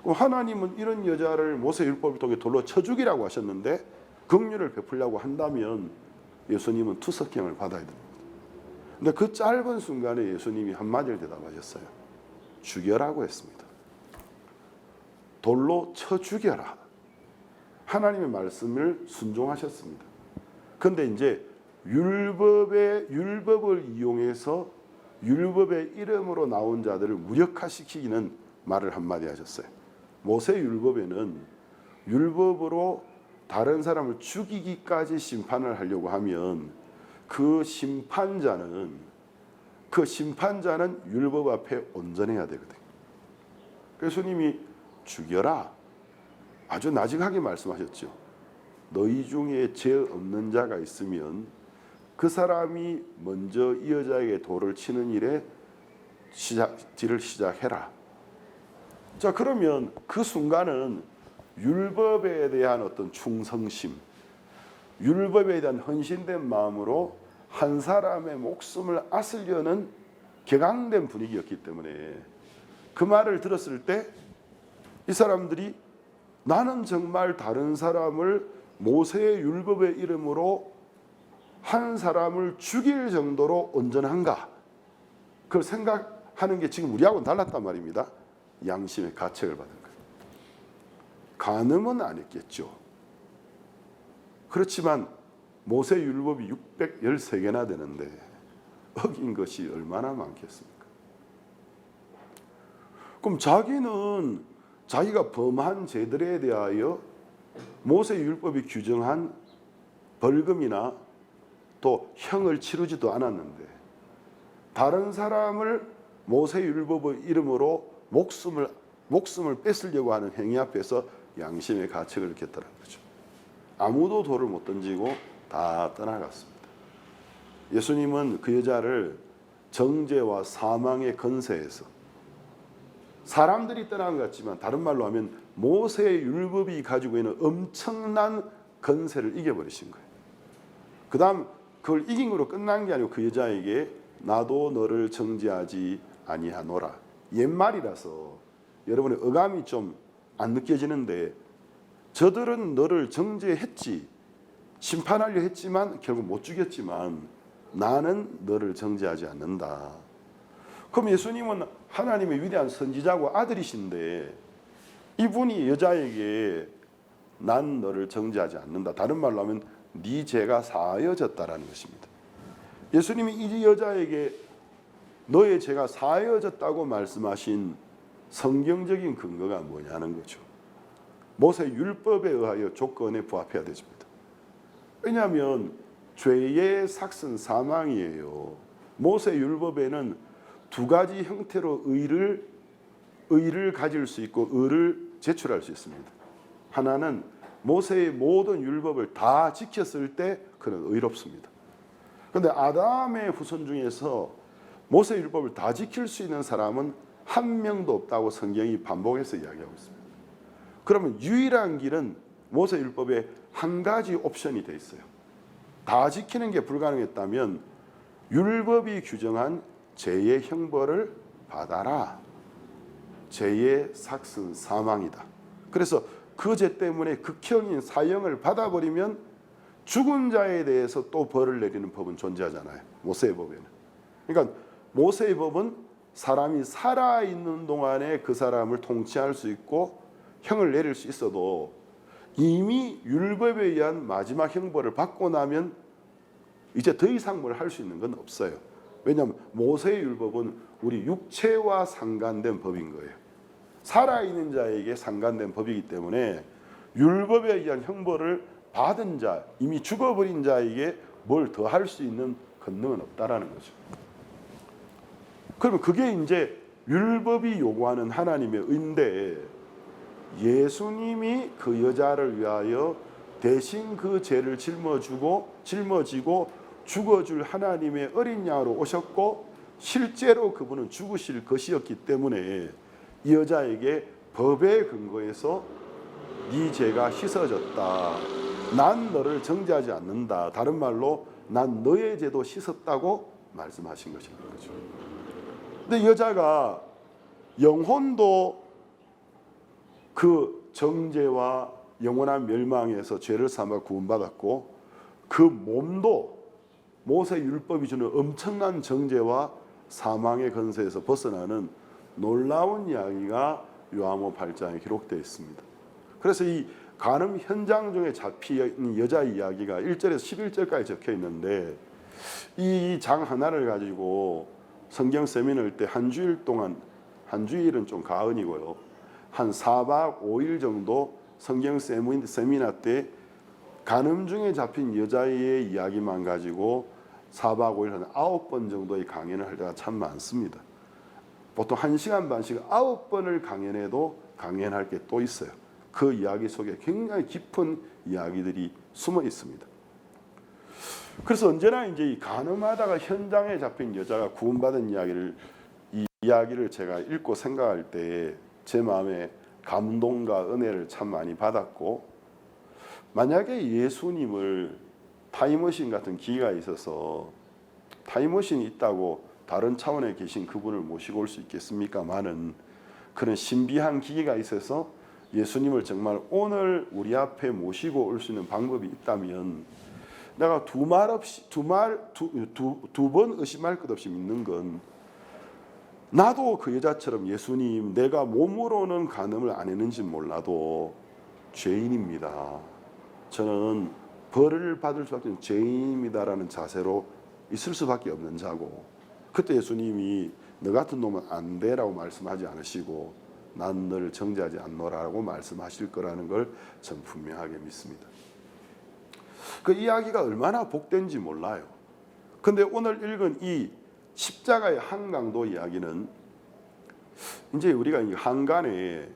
Speaker 1: 하나님은 이런 여자를 모세 율법을 통해 돌로 쳐 죽이라고 하셨는데 긍휼을 베풀려고 한다면 예수님은 투석형을 받아야 됩니다. 근데 그 짧은 순간에 예수님이 한마디를 대답하셨어요. 죽여라고 했습니다. 돌로 쳐 죽여라. 하나님의 말씀을 순종하셨습니다. 그런데 이제 율법을 이용해서 율법의 이름으로 나온 자들을 무력화시키는 말을 한마디 하셨어요. 모세 율법에는 율법으로 다른 사람을 죽이기까지 심판을 하려고 하면 그 심판자는 율법 앞에 온전해야 되거든요. 그래서 예수님이 죽여라. 아주 나직하게 말씀하셨죠. 너희 중에 죄 없는 자가 있으면 그 사람이 먼저 이 여자에게 돌을 치는 일에 딜을 시작해라. 자, 그러면 그 순간은 율법에 대한 어떤 충성심, 율법에 대한 헌신된 마음으로 한 사람의 목숨을 앗으려는 격앙된 분위기였기 때문에 그 말을 들었을 때 이 사람들이 나는 정말 다른 사람을 모세의 율법의 이름으로 한 사람을 죽일 정도로 온전한가? 그걸 생각하는 게 지금 우리하고는 달랐단 말입니다. 양심의 가책을 받은 거예요. 간음은 안 했겠죠. 그렇지만 모세 율법이 613개나 되는데 어긴 것이 얼마나 많겠습니까? 그럼 자기는 자기가 범한 죄들에 대하여 모세 율법이 규정한 벌금이나 또 형을 치르지도 않았는데 다른 사람을 모세 율법의 이름으로 목숨을 뺏으려고 하는 행위 앞에서 양심의 가책을 느꼈다는 거죠. 아무도 돌을 못 던지고 다 떠나갔습니다. 예수님은 그 여자를 정죄와 사망의 건세에서 사람들이 떠난 것 같지만 다른 말로 하면 모세의 율법이 가지고 있는 엄청난 건세를 이겨버리신 거예요. 그 다음 그걸 이긴 거로 끝난 게 아니고 그 여자에게 나도 너를 정죄하지 아니하노라. 옛말이라서 여러분의 어감이 좀 안 느껴지는데 저들은 너를 정죄했지, 심판하려 했지만 결국 못 죽였지만 나는 너를 정죄하지 않는다. 그럼 예수님은 하나님의 위대한 선지자고 아들이신데 이분이 여자에게 난 너를 정죄하지 않는다. 다른 말로 하면 네 죄가 사하여졌다라는 것입니다. 예수님이 이 여자에게 너의 죄가 사하여졌다고 말씀하신 성경적인 근거가 뭐냐는 거죠. 모세 율법에 의하여 조건에 부합해야 됩니다. 왜냐하면 죄의 삭은 사망이에요. 모세 율법에는 두 가지 형태로 의를 가질 수 있고 의를 제출할 수 있습니다. 하나는 모세의 모든 율법을 다 지켰을 때 그는 의롭습니다. 그런데 아담의 후손 중에서 모세 율법을 다 지킬 수 있는 사람은 한 명도 없다고 성경이 반복해서 이야기하고 있습니다. 그러면 유일한 길은 모세 율법에 한 가지 옵션이 돼 있어요. 다 지키는 게 불가능했다면 율법이 규정한 죄의 형벌을 받아라. 죄의 삭은 사망이다. 그래서 그 죄 때문에 극형인 사형을 받아버리면 죽은 자에 대해서 또 벌을 내리는 법은 존재하잖아요. 모세의 법에는. 그러니까 모세의 법은 사람이 살아있는 동안에 그 사람을 통치할 수 있고 형을 내릴 수 있어도 이미 율법에 의한 마지막 형벌을 받고 나면 이제 더 이상 뭘 할 수 있는 건 없어요. 왜냐하면 모세의 율법은 우리 육체와 상관된 법인 거예요. 살아있는 자에게 상관된 법이기 때문에 율법에 의한 형벌을 받은 자, 이미 죽어버린 자에게 뭘 더 할 수 있는 권능은 없다라는 거죠. 그러면 그게 이제 율법이 요구하는 하나님의 의인데 예수님이 그 여자를 위하여 대신 그 죄를 짊어지고 죽어줄 하나님의 어린 양으로 오셨고 실제로 그분은 죽으실 것이었기 때문에 이 여자에게 법의 근거에서 네 죄가 씻어졌다. 난 너를 정죄하지 않는다. 다른 말로 난 너의 죄도 씻었다고 말씀하신 것인 거죠. 근데 여자가 영혼도 그 정죄와 영원한 멸망에서 죄를 삼아 구원받았고 그 몸도 모세 율법이 주는 엄청난 정죄와 사망의 권세에서 벗어나는 놀라운 이야기가 요한복음 8장에 기록되어 있습니다. 그래서 이 간음 현장 중에 잡힌 여자 이야기가 1절에서 11절까지 적혀 있는데 이 장 하나를 가지고 성경 세미나를 때 한 주일 동안, 한 주일은 좀 가은이고요, 한 4박 5일 정도 성경 세미나 때 간음 중에 잡힌 여자의 이야기만 가지고 4박 5일 한 9번 정도의 강연을 할 때가 참 많습니다. 보통 1시간 반씩 9번을 강연해도 강연할 게 또 있어요. 그 이야기 속에 굉장히 깊은 이야기들이 숨어 있습니다. 그래서 언제나 이제 이 간음하다가 현장에 잡힌 여자가 구원받은 이 이야기를 제가 읽고 생각할 때 제 마음에 감동과 은혜를 참 많이 받았고, 만약에 예수님을 타임머신 같은 기계가 있어서 타임머신이 있다고 다른 차원에 계신 그분을 모시고 올 수 있겠습니까마는 그런 신비한 기계가 있어서 예수님을 정말 오늘 우리 앞에 모시고 올 수 있는 방법이 있다면 내가 두 번 의심할 것 없이 믿는 건, 나도 그 여자처럼 예수님, 내가 몸으로는 간음을 안 했는지 몰라도 죄인입니다. 저는 벌을 받을 수밖에 없는 죄인입니다라는 자세로 있을 수밖에 없는 자고, 그때 예수님이 너 같은 놈은 안 돼라고 말씀하지 않으시고 난 너를 정죄하지 않노라고 말씀하실 거라는 걸 전 분명하게 믿습니다. 그 이야기가 얼마나 복된지 몰라요. 근데 오늘 읽은 이 십자가의 한강도 이야기는 이제 우리가 이 한간에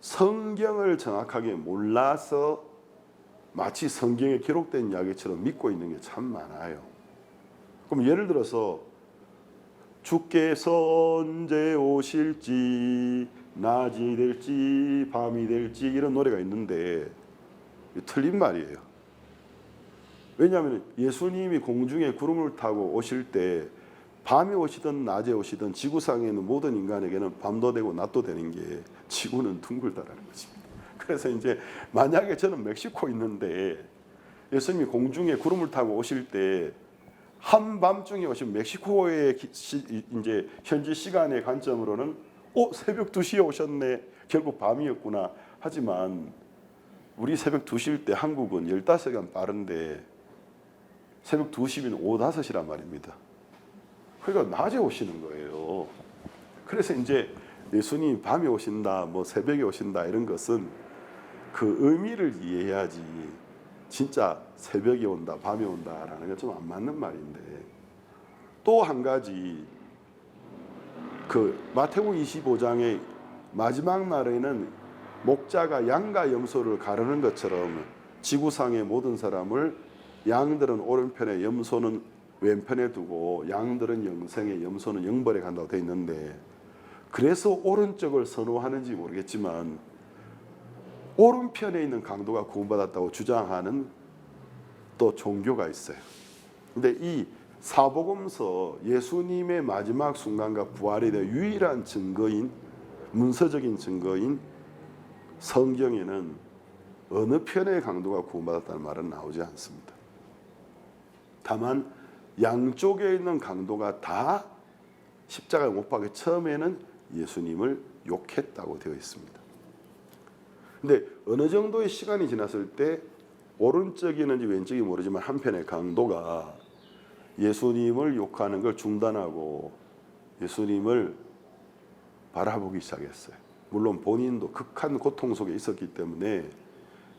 Speaker 1: 성경을 정확하게 몰라서 마치 성경에 기록된 이야기처럼 믿고 있는 게 참 많아요. 그럼 예를 들어서 주께서 언제 오실지, 낮이 될지 밤이 될지 이런 노래가 있는데 틀린 말이에요. 왜냐하면 예수님이 공중에 구름을 타고 오실 때 밤에 오시든 낮에 오시든 지구상에 있는 모든 인간에게는 밤도 되고 낮도 되는 게 지구는 둥글다라는 것입니다. 그래서 이제 만약에 저는 멕시코 있는데 예수님이 공중에 구름을 타고 오실 때 한밤중에 오신 멕시코의 이제 현지 시간의 관점으로는 새벽 2시에 오셨네, 결국 밤이었구나. 하지만 우리 새벽 2시일 때 한국은 15시간 빠른데 새벽 2시면 오후 5시란 말입니다. 그러니까 낮에 오시는 거예요. 그래서 이제 예수님이 밤에 오신다, 뭐 새벽에 오신다 이런 것은 그 의미를 이해해야지 진짜 새벽에 온다, 밤에 온다라는 건 좀 안 맞는 말인데, 또 한 가지 그 마태복음 25장의 마지막 날에는 목자가 양과 염소를 가르는 것처럼 지구상의 모든 사람을 양들은 오른편에 염소는 왼편에 두고 양들은 영생에 염소는 영벌에 간다고 되어 있는데, 그래서 오른쪽을 선호하는지 모르겠지만 오른편에 있는 강도가 구원받았다고 주장하는 또 종교가 있어요. 근데 이 사복음서, 예수님의 마지막 순간과 부활에 대한 유일한 증거인, 문서적인 증거인 성경에는 어느 편의 강도가 구원받았다는 말은 나오지 않습니다. 다만 양쪽에 있는 강도가 다 십자가에 못 박혀 처음에는 예수님을 욕했다고 되어 있습니다. 근데 어느 정도의 시간이 지났을 때 오른쪽이는지 왼쪽이 모르지만 한편의 강도가 예수님을 욕하는 걸 중단하고 예수님을 바라보기 시작했어요. 물론 본인도 극한 고통 속에 있었기 때문에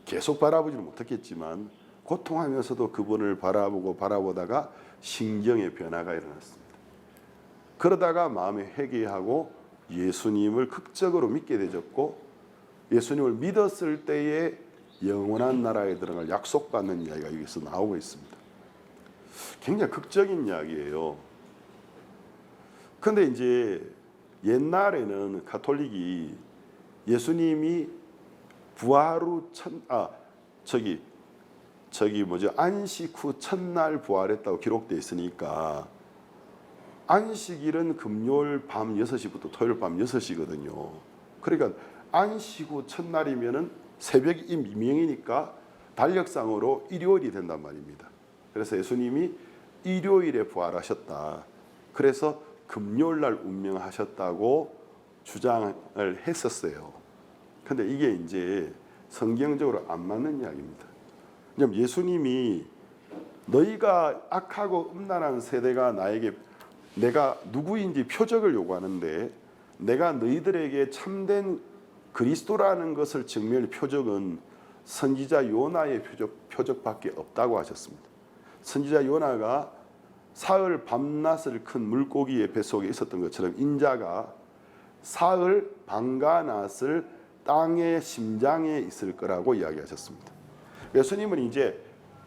Speaker 1: 계속 바라보지는 못했겠지만 고통하면서도 그분을 바라보다가 신경의 변화가 일어났습니다. 그러다가 마음에 회개하고 예수님을 극적으로 믿게 되었고 예수님을 믿었을 때에 영원한 나라에 들어갈 약속받는 이야기가 여기서 나오고 있습니다. 굉장히 극적인 이야기예요. 그런데 이제 옛날에는 가톨릭이 예수님이 부활 후 안식 후 첫날 부활했다고 기록되어 있으니까 안식일은 금요일 밤 6시부터 토요일 밤 6시거든요. 그러니까 안식 후 첫날이면은 새벽이 미명이니까 달력상으로 일요일이 된단 말입니다. 그래서 예수님이 일요일에 부활하셨다. 그래서 금요일 날 운명하셨다고 주장을 했었어요. 근데 이게 이제 성경적으로 안 맞는 이야기입니다. 왜냐하면 예수님이 너희가 악하고 음란한 세대가 나에게 내가 누구인지 표적을 요구하는데 내가 너희들에게 참된 그리스도라는 것을 증명할 표적은 선지자 요나의 표적밖에 없다고 하셨습니다. 선지자 요나가 사흘 밤낮을 큰 물고기의 뱃속에 있었던 것처럼 인자가 사흘 밤과 낮을 땅의 심장에 있을 거라고 이야기하셨습니다. 예수님은 이제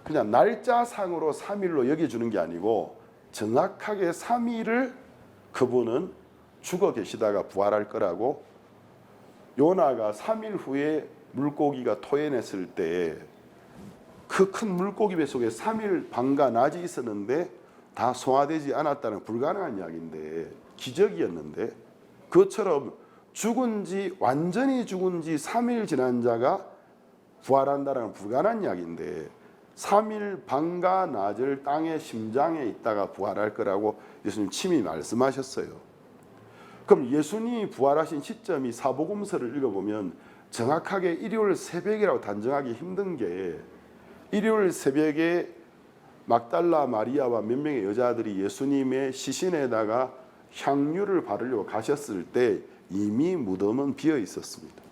Speaker 1: 그냥 날짜상으로 3일로 여겨주는 게 아니고 정확하게 3일을 그분은 죽어 계시다가 부활할 거라고 요나가 3일 후에 물고기가 토해냈을 때 그 큰 물고기 뱃속에 3일 밤과 낮이 있었는데 다 소화되지 않았다는 불가능한 이야기인데 기적이었는데 그것처럼 완전히 죽은 지 3일 지난 자가 부활한다는 불가능한 이야기인데 3일 밤과 낮을 땅의 심장에 있다가 부활할 거라고 예수님 친히 말씀하셨어요. 그럼 예수님이 부활하신 시점이 사복음서를 읽어보면 정확하게 일요일 새벽이라고 단정하기 힘든 게 일요일 새벽에 막달라 마리아와 몇 명의 여자들이 예수님의 시신에다가 향유를 바르려고 가셨을 때 이미 무덤은 비어 있었습니다.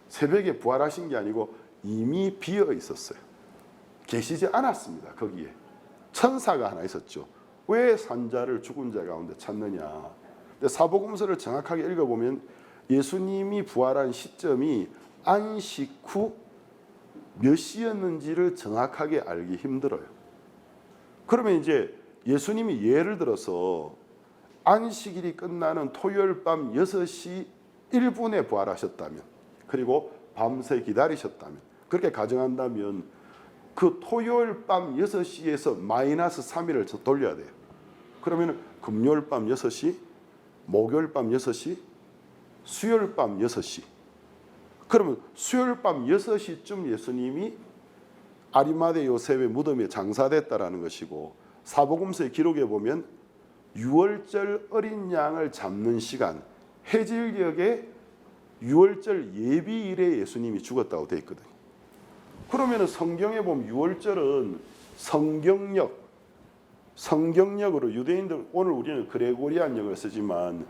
Speaker 1: 새벽에 부활하신 게 아니고 이미 비어 있었어요. 계시지 않았습니다. 거기에 천사가 하나 있었죠. 왜 산자를 죽은 자 가운데 찾느냐. 근데 사복음서를 정확하게 읽어보면 예수님이 부활한 시점이 안식 후 몇 시였는지를 정확하게 알기 힘들어요. 그러면 이제 예수님이 예를 들어서 안식일이 끝나는 토요일 밤 6시 1분에 부활하셨다면 그리고 밤새 기다리셨다면 그렇게 가정한다면 그 토요일 밤 6시에서 마이너스 3일을 돌려야 돼요. 그러면 금요일 밤 6시, 목요일 밤 6시, 수요일 밤 6시. 그러면 수요일 밤 6시쯤 예수님이 아리마대 요셉의 무덤에 장사됐다라는 것이고 사복음서의 기록에 보면 유월절 어린 양을 잡는 시간 해질녘에 유월절 예비일에 예수님이 죽었다고 되어 있거든요. 그러면 성경에 보면 유월절은 성경력으로 유대인들 오늘 우리는 그레고리안력을 쓰지만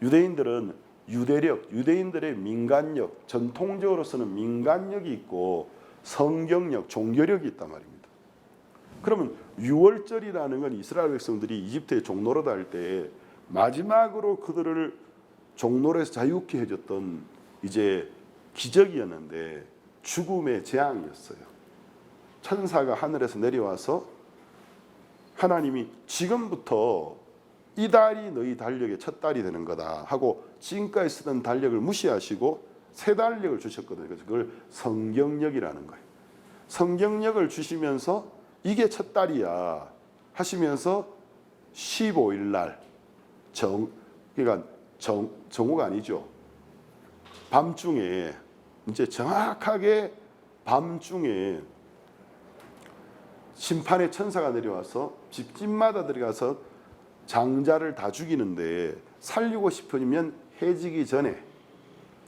Speaker 1: 유대인들은 유대인들의 민간력 전통적으로 쓰는 민간력이 있고 성경력 종교력이 있단 말입니다. 그러면 유월절이라는 건 이스라엘 백성들이 이집트에 종노릇 할 때 마지막으로 그들을 종노릇에서 자유케 해줬던 이제 기적이었는데 죽음의 재앙이었어요. 천사가 하늘에서 내려와서 하나님이 지금부터 이 달이 너희 달력의 첫 달이 되는 거다 하고 지금까지 쓰던 달력을 무시하시고 새 달력을 주셨거든요. 그래서 그걸 성경력이라는 거예요. 성경력을 주시면서 이게 첫 달이야 하시면서 15일 날 그러니까 정오가 아니죠. 밤중에 이제 정확하게 밤중에 심판의 천사가 내려와서 집집마다 들어가서 장자를 다 죽이는데 살리고 싶으면 해지기 전에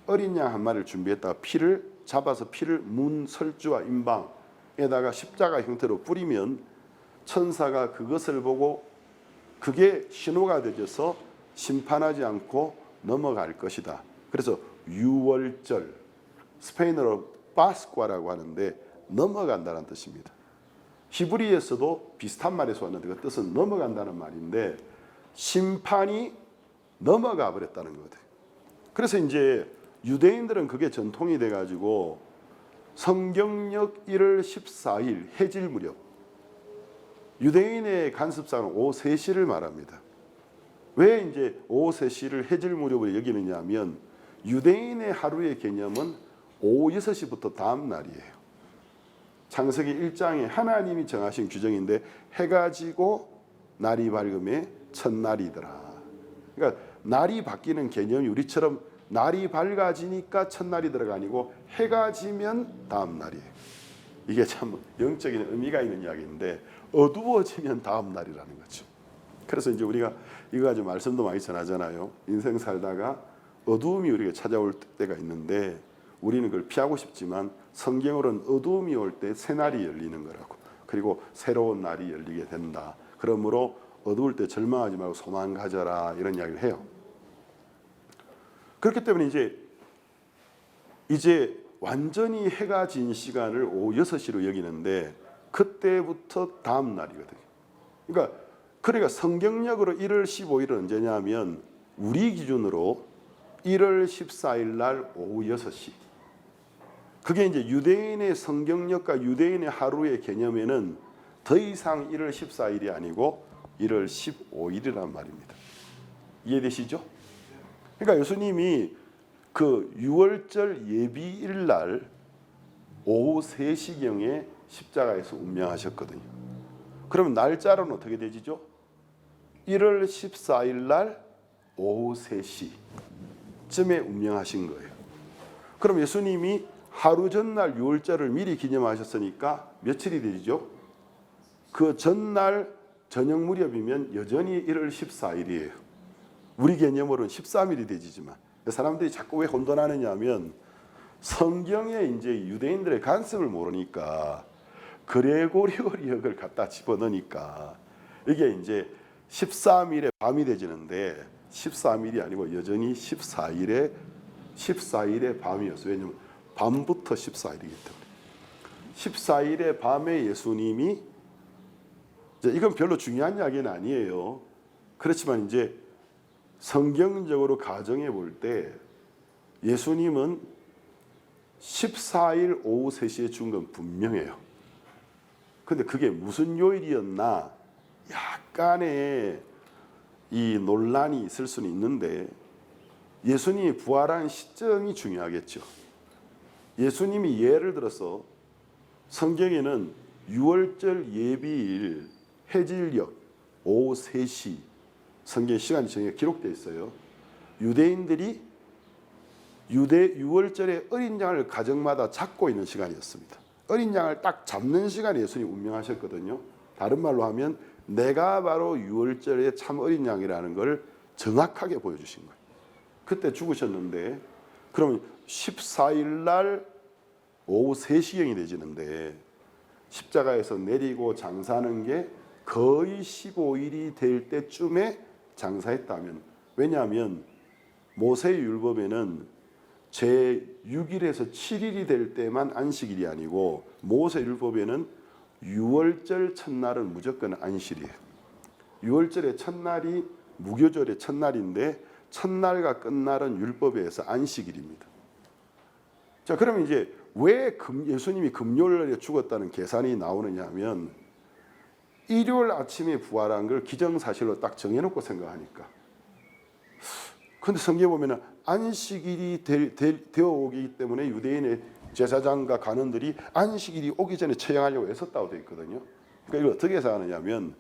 Speaker 1: 어린 양 한 마리를 준비했다가 피를 잡아서 피를 문 설주와 임방에다가 십자가 형태로 뿌리면 천사가 그것을 보고 그게 신호가 되어서 심판하지 않고 넘어갈 것이다. 그래서 유월절, 스페인어로 파스쿠아라고 하는데 넘어간다는 뜻입니다. 히브리에서도 비슷한 말에서 왔는데 그 뜻은 넘어간다는 말인데 심판이 넘어가 버렸다는 거거든요. 그래서 이제 유대인들은 그게 전통이 돼가지고 성경력 1월 14일 해질 무렵, 유대인의 간습상은 오후 3시를 말합니다. 왜 이제 오후 3시를 해질 무렵으로 여기느냐 하면 유대인의 하루의 개념은 오후 6시부터 다음 날이에요. 창세기 1장에 하나님이 정하신 규정인데 해가 지고 날이 밝음에 첫날이더라. 그러니까 날이 바뀌는 개념이 우리처럼 날이 밝아지니까 첫날이더라가 아니고 해가 지면 다음 날이에요. 이게 참 영적인 의미가 있는 이야기인데 어두워지면 다음 날이라는 거죠. 그래서 이제 우리가 이거 가지고 말씀도 많이 전하잖아요. 인생 살다가 어두움이 우리에게 찾아올 때가 있는데 우리는 그걸 피하고 싶지만 성경으로는 어두움이 올 때 새 날이 열리는 거라고. 그리고 새로운 날이 열리게 된다. 그러므로 어두울 때 절망하지 말고 소망 가져라 이런 이야기를 해요. 그렇기 때문에 이제 완전히 해가 진 시간을 오후 6시로 여기는데 그때부터 다음 날이거든요. 그러니까 성경력으로 1월 15일은 언제냐면 우리 기준으로 1월 14일 날 오후 6시. 그게 이제 유대인의 성경력과 유대인의 하루의 개념에는 더 이상 1월 14일이 아니고 1월 15일이란 말입니다. 이해되시죠? 그러니까 예수님이 그 유월절 예비일 날 오후 3시경에 십자가에서 운명하셨거든요. 그러면 날짜로는 어떻게 되지죠? 1월 14일 날 오후 3시쯤에 운명하신 거예요. 그럼 예수님이 하루 전날 유월절을 미리 기념하셨으니까 며칠이 되죠? 그 전날 저녁 무렵이면 여전히 1월 14일이에요. 우리 개념으로는 13일이 되지만 사람들이 자꾸 왜 혼돈하느냐 하면 성경에 이제 유대인들의 관습을 모르니까 그레고리오리역을 갖다 집어넣으니까 이게 이제 13일에 밤이 되지는데 13일이 아니고 여전히 14일에 밤이었어요. 왜냐하면 밤부터 14일이기 때문에 14일의 밤에 예수님이 이건 별로 중요한 이야기는 아니에요. 그렇지만 이제 성경적으로 가정해 볼 때 예수님은 14일 오후 3시에 죽은 건 분명해요. 근데 그게 무슨 요일이었나 약간의 이 논란이 있을 수는 있는데 예수님이 부활한 시점이 중요하겠죠. 예수님이 예를 들어서 성경에는 유월절 예비일 해질녘 오후 3시 성경 시간이 정해 기록되어 있어요. 유대인들이 유월절에 어린 양을 가정마다 잡고 있는 시간이었습니다. 어린 양을 딱 잡는 시간에 예수님이 운명하셨거든요. 다른 말로 하면 내가 바로 유월절에 참 어린 양이라는 걸 정확하게 보여주신 거예요. 그때 죽으셨는데 그러면 14일 날 오후 3시경이 되지는데 십자가에서 내리고 장사하는 게 거의 15일이 될 때쯤에 장사했다면, 왜냐하면 모세율법에는 제6일에서 7일이 될 때만 안식일이 아니고 모세율법에는 유월절 첫날은 무조건 안식일이에요. 유월절의 첫날이 무교절의 첫날인데 첫날과 끝날은 율법에 의해서 안식일입니다. 자, 그러면 이제 왜 예수님이 금요일에 죽었다는 계산이 나오느냐 하면 일요일 아침에 부활한 걸 기정사실로 딱 정해놓고 생각하니까. 그런데 성경에 보면 안식일이 되어 오기 때문에 유대인의 제사장과 간원들이 안식일이 오기 전에 처형하려고 애썼다고 되어 있거든요. 그러니까 이걸 어떻게 생각하느냐면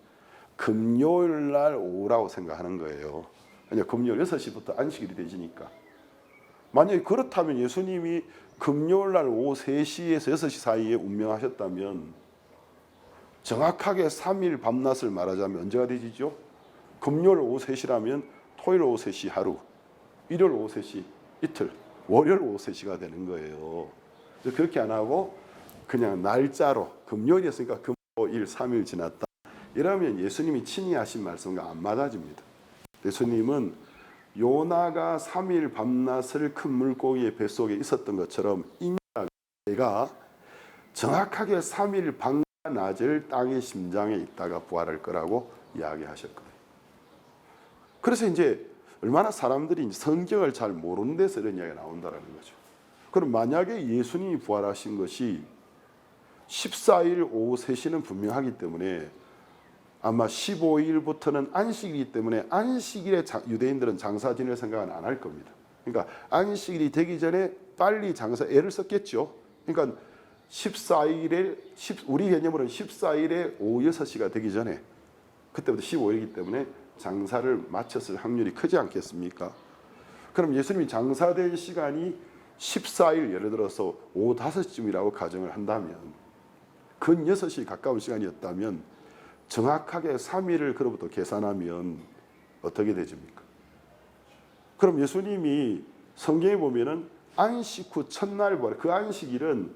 Speaker 1: 금요일 날 오후라고 생각하는 거예요. 그러니까 금요일 6시부터 안식일이 되지니까. 만약에 그렇다면 예수님이 금요일 날 오후 3시에서 6시 사이에 운명하셨다면 정확하게 3일 밤낮을 말하자면 언제가 되지죠? 금요일 오후 3시라면 토요일 오후 3시 하루, 일요일 오후 3시 이틀, 월요일 오후 3시가 되는 거예요. 그렇게 안 하고 그냥 날짜로 금요일이었으니까 금요일 3일 지났다. 이러면 예수님이 친히 하신 말씀과 안 맞아집니다. 예수님은 요나가 3일 밤낮을 큰 물고기의 뱃속에 있었던 것처럼 인자가 정확하게 3일 밤과 낮을 땅의 심장에 있다가 부활할 거라고 이야기하셨거든요. 그래서 이제 얼마나 사람들이 성경을 잘 모르는 데서 이런 이야기가 나온다는 거죠. 그럼 만약에 예수님이 부활하신 것이 14일 오후 3시는 분명하기 때문에 아마 15일부터는 안식일이기 때문에 안식일에 유대인들은 장사 지낼 생각은 안 할 겁니다. 그러니까 안식일이 되기 전에 빨리 장사 애를 썼겠죠. 그러니까 14일에 우리 개념으로는 14일에 오후 6시가 되기 전에 그때부터 15일이기 때문에 장사를 마쳤을 확률이 크지 않겠습니까? 그럼 예수님이 장사된 시간이 14일 예를 들어서 오후 5시쯤이라고 가정을 한다면 근 6시 가까운 시간이었다면 정확하게 3일을 그로부터 계산하면 어떻게 되십니까? 그럼 예수님이 성경에 보면은 안식 후 첫날 부활, 그 안식일은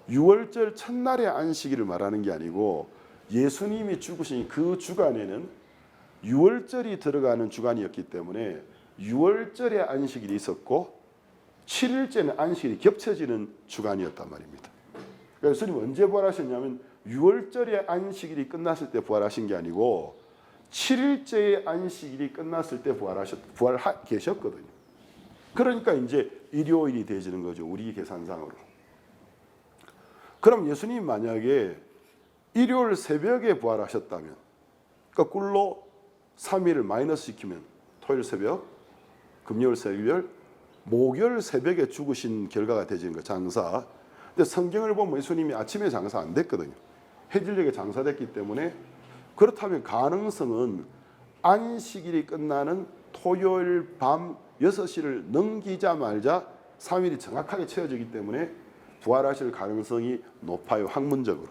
Speaker 1: 6월절 첫날의 안식일을 말하는 게 아니고 예수님이 죽으신 그 주간에는 6월절이 들어가는 주간이었기 때문에 6월절에 안식일이 있었고 7일째는 안식일이 겹쳐지는 주간이었단 말입니다. 그러니까 예수님 언제 부활하셨냐면 6월절의 안식일이 끝났을 때 부활하신 게 아니고 7일째의 안식일이 끝났을 때 계셨거든요. 그러니까 이제 일요일이 되지는 거죠. 우리 계산상으로. 그럼 예수님 만약에 일요일 새벽에 부활하셨다면 거꾸로 3일을 마이너스 시키면 토요일 새벽, 금요일 새벽, 목요일 새벽에 죽으신 결과가 되지는 거 장사. 근데 성경을 보면 예수님이 아침에 장사 안 됐거든요. 해질녘에 장사됐기 때문에 그렇다면 가능성은 안식일이 끝나는 토요일 밤 6시를 넘기자마자 3일이 정확하게 채워지기 때문에 부활하실 가능성이 높아요. 학문적으로.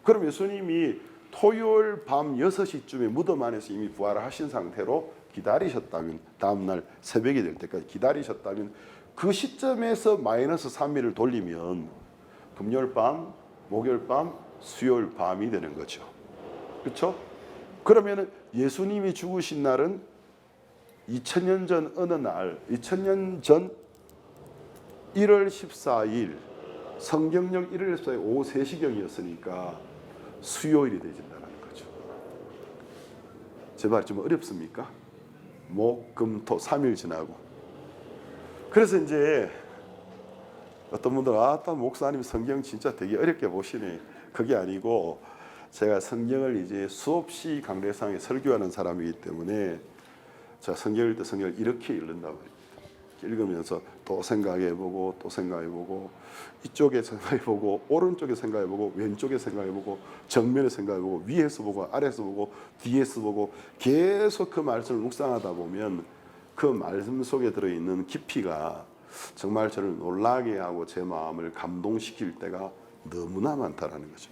Speaker 1: 그럼 예수님이 토요일 밤 6시쯤에 무덤 안에서 이미 부활을 하신 상태로 기다리셨다면 다음날 새벽이 될 때까지 기다리셨다면 그 시점에서 마이너스 3일을 돌리면 금요일 밤, 목요일 밤, 수요일 밤이 되는 거죠. 그렇죠? 그러면 예수님이 죽으신 날은 2000년 전 어느 날 2000년 전 1월 14일 성경령 1월 14일 오후 3시경이었으니까 수요일이 되진다는 거죠. 제 말 좀 어렵습니까? 목, 금, 토 3일 지나고. 그래서 이제 어떤 분들은 아따 목사님 성경 진짜 되게 어렵게 보시네. 그게 아니고 제가 성경을 이제 수없이 강대상에 설교하는 사람이기 때문에 제가 성경을 때 성경을 이렇게 읽는단 말입니다. 읽으면서 또 생각해보고 또 생각해보고 이쪽에 생각해보고 오른쪽에 생각해보고 왼쪽에 생각해보고 정면에 생각해보고 위에서 보고 아래에서 보고 뒤에서 보고 계속 그 말씀을 묵상하다 보면 그 말씀 속에 들어있는 깊이가 정말 저를 놀라게 하고 제 마음을 감동시킬 때가 너무나 많다라는 거죠.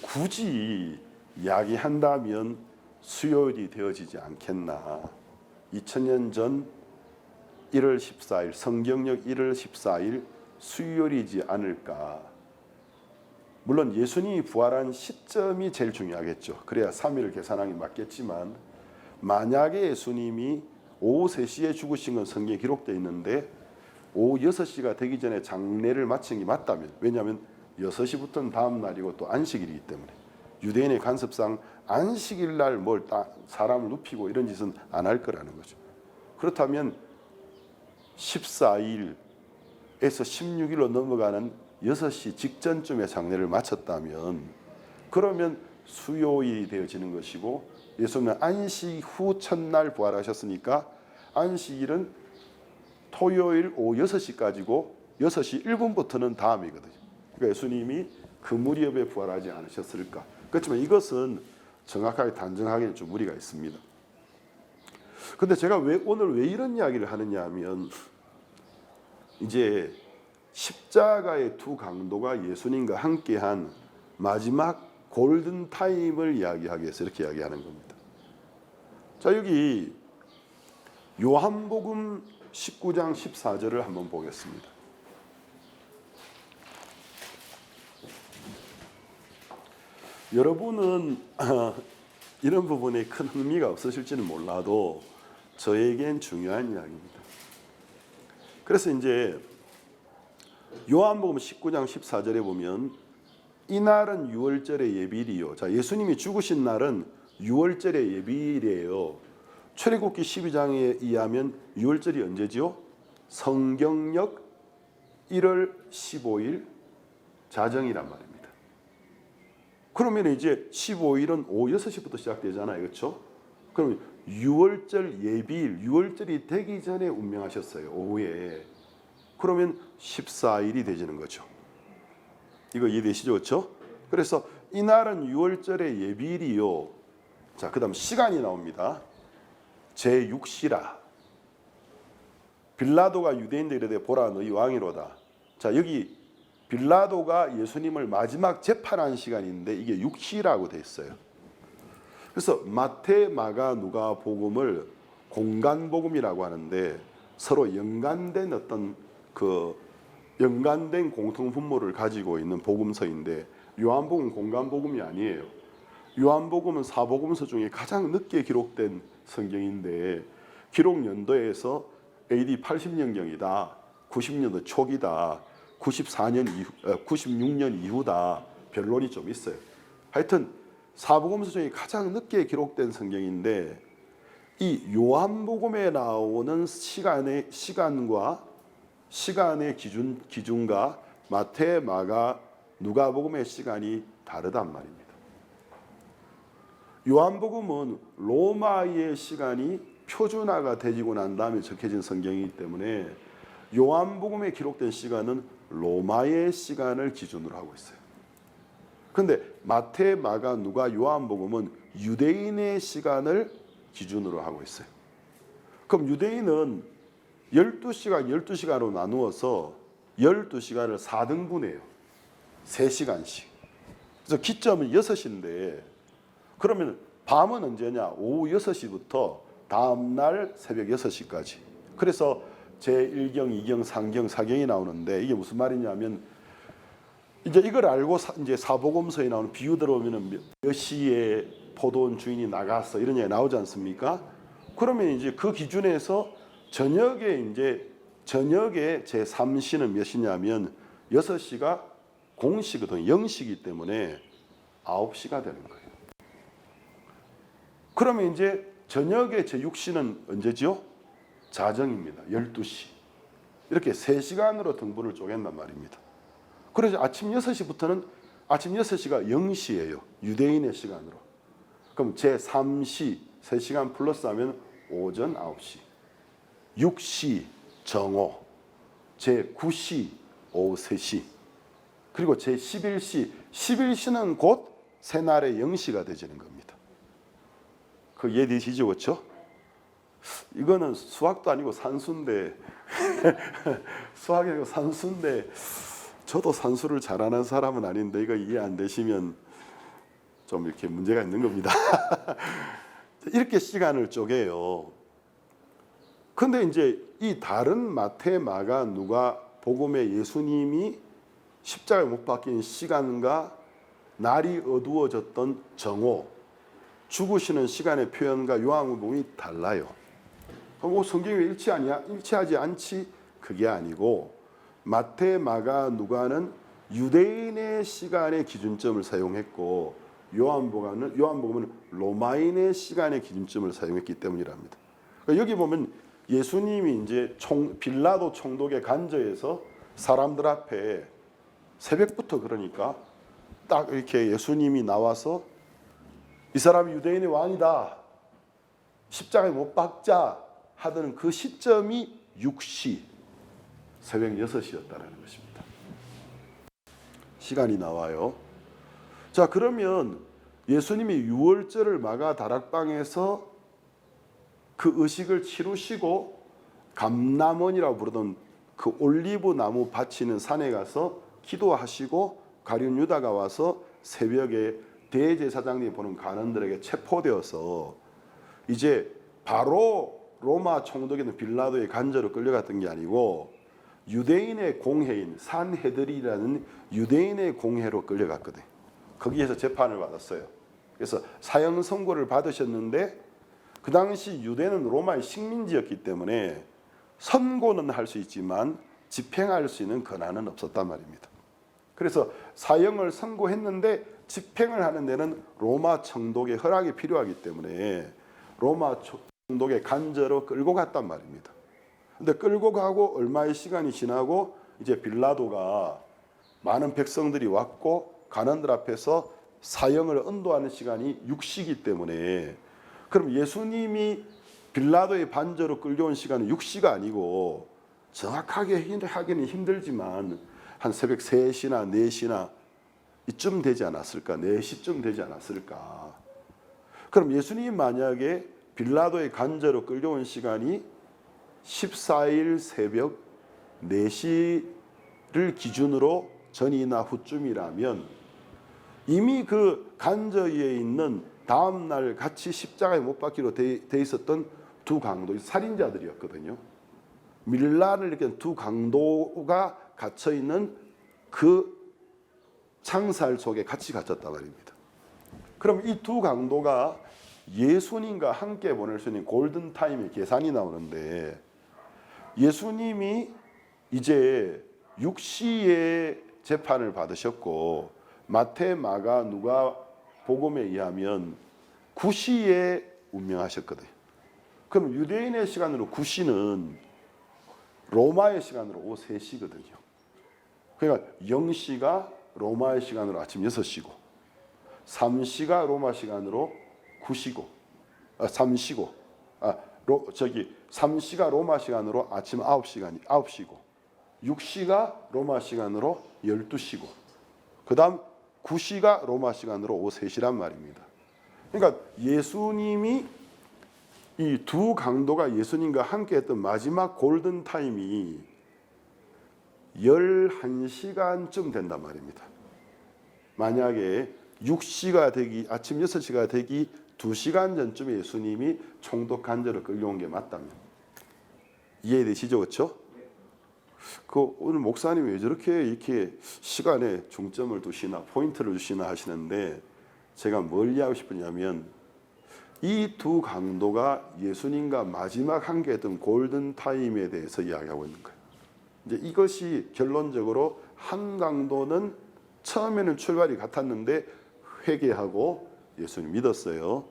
Speaker 1: 굳이 이야기한다면 수요일이 되어지지 않겠나. 2000년 전 1월 14일 성경력 1월 14일 수요일이지 않을까. 물론 예수님이 부활한 시점이 제일 중요하겠죠. 그래야 3일을 계산하기 맞겠지만 만약에 예수님이 오후 3시에 죽으신 건 성경에 기록되어 있는데 오후 6시가 되기 전에 장례를 마친 게 맞다면, 왜냐하면 6시부터는 다음 날이고 또 안식일이기 때문에 유대인의 관습상 안식일 날 뭘 사람을 눕히고 이런 짓은 안 할 거라는 거죠. 그렇다면 14일에서 16일로 넘어가는 6시 직전쯤에 장례를 마쳤다면 그러면 수요일이 되어지는 것이고 예수님은 안식 후 첫날 부활하셨으니까 안식일은 토요일 오후 6시까지고 6시 1분부터는 다음이거든요. 그러니까 예수님이 그 무렵에 부활하지 않으셨을까. 그렇지만 이것은 정확하게 단정하기는 좀 무리가 있습니다. 근데 제가 오늘 왜 이런 이야기를 하느냐 하면 이제 십자가의 두 강도가 예수님과 함께한 마지막 골든 타임을 이야기하기 위해서 이렇게 이야기하는 겁니다. 자, 여기 요한복음 19장 14절을 한번 보겠습니다. 여러분은 이런 부분에 큰 흥미가 없으실지는 몰라도 저에겐 중요한 이야기입니다. 그래서 이제 요한복음 19장 14절에 보면 이날은 유월절의 예비일이요. 자, 예수님이 죽으신 날은 유월절의 예비일이에요. 출애굽기 12장에 의하면 유월절이 언제지요? 성경력 1월 15일 자정이란 말입니다. 그러면 이제 15일은 오후 6시부터 시작되잖아요. 그렇죠? 그럼 유월절 예비일, 유월절이 되기 전에 운명하셨어요. 오후에. 그러면 14일이 되지는 거죠. 이거 이해되시죠? 그렇죠? 그래서 이날은 유월절의 예비일이요. 자, 그 다음 시간이 나옵니다. 제6시라. 빌라도가 유대인들에 대해 보라 너희 왕이로다. 자, 여기 빌라도가 예수님을 마지막 재판한 시간인데 이게 6시라고 돼 있어요. 그래서 마태, 마가, 누가 복음을 공간복음이라고 하는데 서로 연관된 어떤 연관된 공통 분모를 가지고 있는 복음서인데 요한복음은 공간복음이 아니에요. 요한복음은 사복음서 중에 가장 늦게 기록된 성경인데 기록 연도에서 AD 80년경이다. 90년도 초기다. 96년 이후다. 변론이 좀 있어요. 하여튼 사복음서 중에 가장 늦게 기록된 성경인데 이 요한복음에 나오는 시간과 시간의 기준과 마태, 마가, 누가복음의 시간이 다르단 말입니다. 요한복음은 로마의 시간이 표준화가 되지고 난 다음에 적혀진 성경이기 때문에 요한복음에 기록된 시간은 로마의 시간을 기준으로 하고 있어요. 그런데 마태, 마가, 누가, 요한복음은 유대인의 시간을 기준으로 하고 있어요. 그럼 유대인은 12시간, 12시간으로 나누어서 12시간을 4등분해요. 3시간씩. 그래서 기점은 6시인데 그러면 밤은 언제냐? 오후 6시부터 다음날 새벽 6시까지. 그래서 제1경, 2경, 3경, 4경이 나오는데 이게 무슨 말이냐면 이제 이걸 알고 이제 사복음서에 나오는 비유대로 보면은 몇 시에 포도원 주인이 나갔어 이런 얘기 나오지 않습니까? 그러면 이제 그 기준에서 저녁에 제3시는 몇 시냐면 6시가 공시거든요. 영시이기 때문에 9시가 되는 거예요. 그러면 이제 저녁에 제6시는 언제지요? 자정입니다. 12시. 이렇게 3시간으로 등분을 쪼갠단 말입니다. 그래서 아침 6시부터는 아침 6시가 0시예요. 유대인의 시간으로. 그럼 제3시 3시간 플러스 하면 오전 9시. 6시 정오. 제9시 오후 3시. 그리고 제11시. 11시는 곧 새날의 0시가 되지는 겁니다. 그 이해되시죠? 그렇죠? 이거는 수학도 아니고 산수인데 수학이 아니고 산수인데 저도 산수를 잘하는 사람은 아닌데 이거 이해 안 되시면 좀 이렇게 문제가 있는 겁니다. 이렇게 시간을 쪼개요. 근데 이제 이 다른 마태, 마가, 누가 복음에 예수님이 십자가에 못 박힌 시간과 날이 어두워졌던 정오, 죽으시는 시간의 표현과 요한복음이 달라요. 그리고 성경이 일치하지 않지? 그게 아니고 마태, 마가, 누가는 유대인의 시간의 기준점을 사용했고 요한복음은 로마인의 시간의 기준점을 사용했기 때문이랍니다. 그러니까 여기 보면 예수님이 이제 빌라도 총독의 간저에서 사람들 앞에 새벽부터 그러니까 딱 이렇게 예수님이 나와서 이 사람이 유대인의 왕이다. 십자가에 못 박자 하던 그 시점이 6시, 새벽 6시였다는 것입니다. 시간이 나와요. 자, 그러면 예수님이 유월절을 마가 다락방에서 그 의식을 치루시고 감람원이라고 부르던 그 올리브 나무 받치는 산에 가서 기도하시고 가룟 유다가 와서 새벽에 대제사장님이 보는 간원들에게 체포되어서 이제 바로 로마 총독이던 빌라도의 간저로 끌려갔던 게 아니고 유대인의 공회인 산헤드린이라는 유대인의 공회로 끌려갔거든요. 거기에서 재판을 받았어요. 그래서 사형 선고를 받으셨는데 그 당시 유대는 로마의 식민지였기 때문에 선고는 할 수 있지만 집행할 수 있는 권한은 없었단 말입니다. 그래서 사형을 선고했는데 집행을 하는 데는 로마 총독의 허락이 필요하기 때문에 로마 총독의 간저로 끌고 갔단 말입니다. 근데 끌고 가고 얼마의 시간이 지나고 이제 빌라도가 많은 백성들이 왔고 간원들 앞에서 사형을 언도하는 시간이 6시이기 때문에 그럼 예수님이 빌라도의 반저로 끌려온 시간은 6시가 아니고 정확하게 하기는 힘들지만 한 새벽 3시나 4시나 이쯤 되지 않았을까? 4시쯤 되지 않았을까? 그럼 예수님이 만약에 빌라도의 간저로 끌려온 시간이 14일 새벽 4시를 기준으로 전이나 후쯤이라면 이미 그 간저 위에 있는 다음 날 같이 십자가에 못 박기로 돼 있었던 두 강도, 살인자들이었거든요. 밀란을 일으킨 두 강도가 갇혀 있는 그 창살 속에 같이 갇혔단 말입니다. 그럼 이 두 강도가 예수님과 함께 보낼 수 있는 골든 타임의 계산이 나오는데 예수님이 이제 6시에 재판을 받으셨고 마태, 마가, 누가 복음에 의하면 9시에 운명하셨거든요. 그럼 유대인의 시간으로 9시는 로마의 시간으로 오후 3시거든요. 그러니까 0시가 로마의 시간으로 아침 6시고 3시가 로마 시간으로 9시고 3시가 로마 시간으로 아침 9시고 6시가 로마 시간으로 12시고 그 다음 9시가 로마 시간으로 오후 3시란 말입니다. 그러니까 예수님이 이 두 강도가 예수님과 함께 했던 마지막 골든 타임이 11시간쯤 된단 말입니다. 만약에 6시가 되기 아침 6시가 되기 2시간 전쯤에 예수님이 총독 간저로 끌려온 게 맞다면 이해되시죠? 그렇죠? 오늘 목사님 왜 저렇게 이렇게 시간에 중점을 두시나 포인트를 주시나 하시는데 제가 뭘 이야기하고 싶으냐면 이 두 강도가 예수님과 마지막 함께 했던 골든 타임에 대해서 이야기하고 있는 거예요. 이제 이것이 결론적으로 한 강도는 처음에는 출발이 같았는데 회개하고 예수님 믿었어요.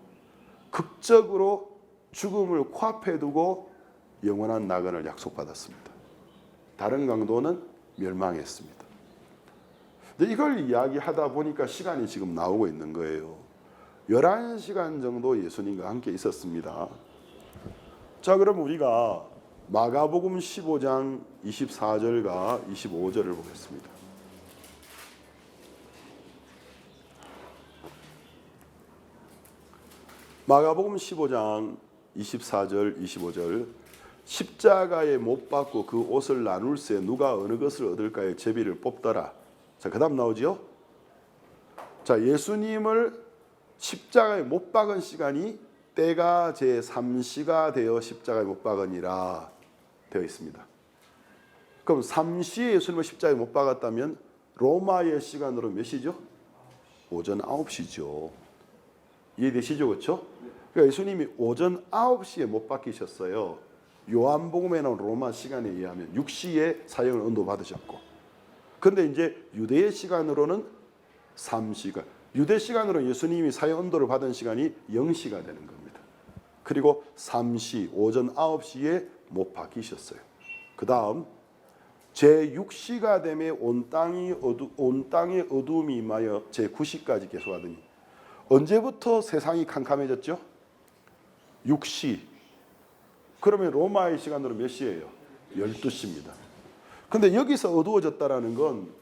Speaker 1: 극적으로 죽음을 코앞에 두고 영원한 낙원을 약속받았습니다. 다른 강도는 멸망했습니다. 근데 이걸 이야기하다 보니까 시간이 지금 나오고 있는 거예요. 11시간 정도 예수님과 함께 있었습니다. 자, 그럼 우리가 마가복음 15장 24절과 25절을 보겠습니다. 마가복음 15장 24절 25절 십자가에 못 박고 그 옷을 나눌세 누가 어느 것을 얻을까의 제비를 뽑더라. 자, 그 다음 나오지요. 자, 예수님을 십자가에 못 박은 시간이 때가 제3시가 되어 십자가에 못 박으니라 되어 있습니다. 그럼 3시에 예수님을 십자가에 못 박았다면 로마의 시간으로 몇 시죠? 오전 9시죠. 이해되시죠? 그렇죠? 그러니까 예수님이 오전 9시에 못 박히셨어요. 요한복음에 나온 로마 시간에 의하면 6시에 사형을 언도받으셨고 그런데 이제 유대의 시간으로는 3시간 유대 시간으로 예수님이 사형 언도를 받은 시간이 0시가 되는 겁니다. 그리고 3시 오전 9시에 못 박히셨어요. 그 다음 제6시가 되면 온 땅의 어둠이 임하여 제9시까지 계속하더니 언제부터 세상이 캄캄해졌죠? 6시. 그러면 로마의 시간으로 몇 시예요? 12시입니다. 근데 여기서 어두워졌다라는 건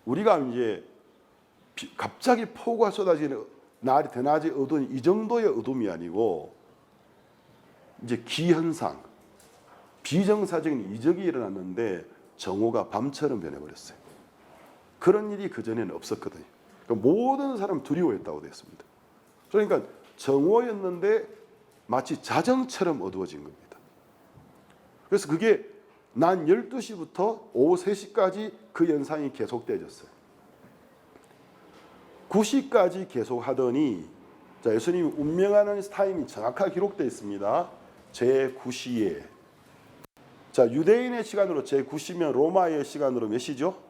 Speaker 1: 우리가 이제 갑자기 폭우가 쏟아지는 날이 대낮이 어두운 이 정도의 어둠이 아니고 이제 기현상, 비정사적인 이적이 일어났는데 정오가 밤처럼 변해버렸어요. 그런 일이 그전에는 없었거든요. 그러니까 모든 사람 두려워했다고 되어 있습니다. 그러니까 정오였는데 마치 자정처럼 어두워진 겁니다. 그래서 그게 난 12시부터 오후 3시까지 그 현상이 계속되어졌어요. 9시까지 계속 하더니, 자, 예수님이 운명하는 타임이 정확하게 기록되어 있습니다. 제9시에. 자, 유대인의 시간으로 제9시면 로마의 시간으로 몇 시죠?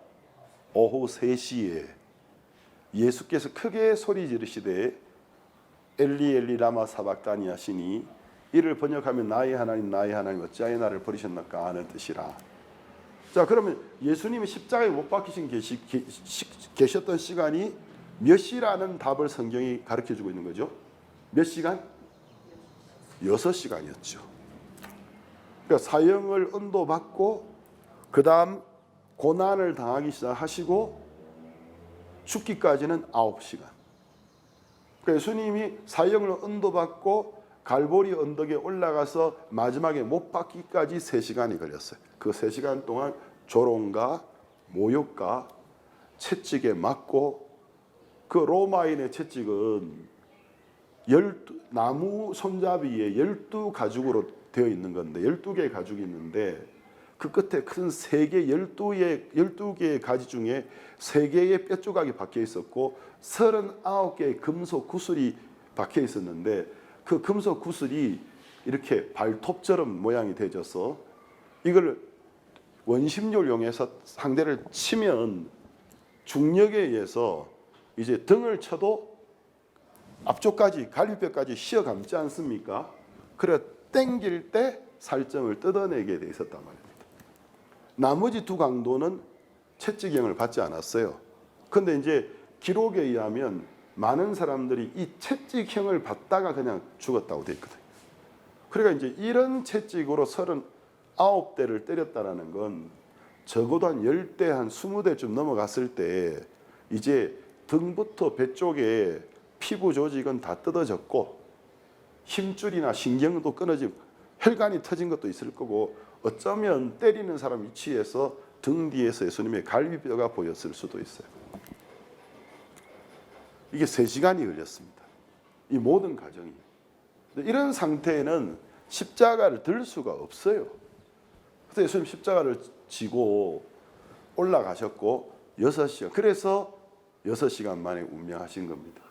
Speaker 1: 오후 3시에 예수께서 크게 소리 지르시되 엘리 엘리 라마 사박다니 하시니, 이를 번역하면 나의 하나님 어찌하여 나를 버리셨나까 하는 뜻이라. 자, 그러면 예수님이 십자가에 못 박히신 계셨던 시간이 몇 시라는 답을 성경이 가르쳐주고 있는 거죠. 몇 시간? 6시간이었죠. 그러니까 사형을 언도받고 그 다음 고난을 당하기 시작하시고 죽기까지는 9시간. 그러니까 예수님이 사형을 언도받고 갈보리 언덕에 올라가서 마지막에 못 박기까지 3시간이 걸렸어요. 그 3시간 동안 조롱과 모욕과 채찍에 맞고, 그 로마인의 채찍은 나무 손잡이에 12가죽으로 되어 있는 건데, 12개의 가죽이 있는데 그 끝에 큰 12개의 가지 중에 3개의 뼈조각이 박혀 있었고 39개의 금속 구슬이 박혀 있었는데, 그 금속 구슬이 이렇게 발톱처럼 모양이 되어서 이걸 원심력을 이용해서 상대를 치면 중력에 의해서 이제 등을 쳐도 앞쪽까지 갈비뼈까지 휘어감지 않습니까? 그래 땡길 때 살점을 뜯어내게 돼 있었단 말입니다. 나머지 두 강도는 채찍형을 받지 않았어요. 그런데 이제 기록에 의하면 많은 사람들이 이 채찍형을 받다가 그냥 죽었다고 돼 있거든요. 그러니까 이제 이런 채찍으로 39대를 때렸다라는 건 적어도 한 10대, 한 20대쯤 넘어갔을 때 이제 등부터 배 쪽에 피부 조직은 다 뜯어졌고 힘줄이나 신경도 끊어지고 혈관이 터진 것도 있을 거고, 어쩌면 때리는 사람 위치에서 등 뒤에서 예수님의 갈비뼈가 보였을 수도 있어요. 이게 3시간이 걸렸습니다. 이 모든 과정이. 이런 상태에는 십자가를 들 수가 없어요. 그래서 예수님 십자가를 지고 올라가셨고 6시간. 그래서 6시간 만에 운명하신 겁니다.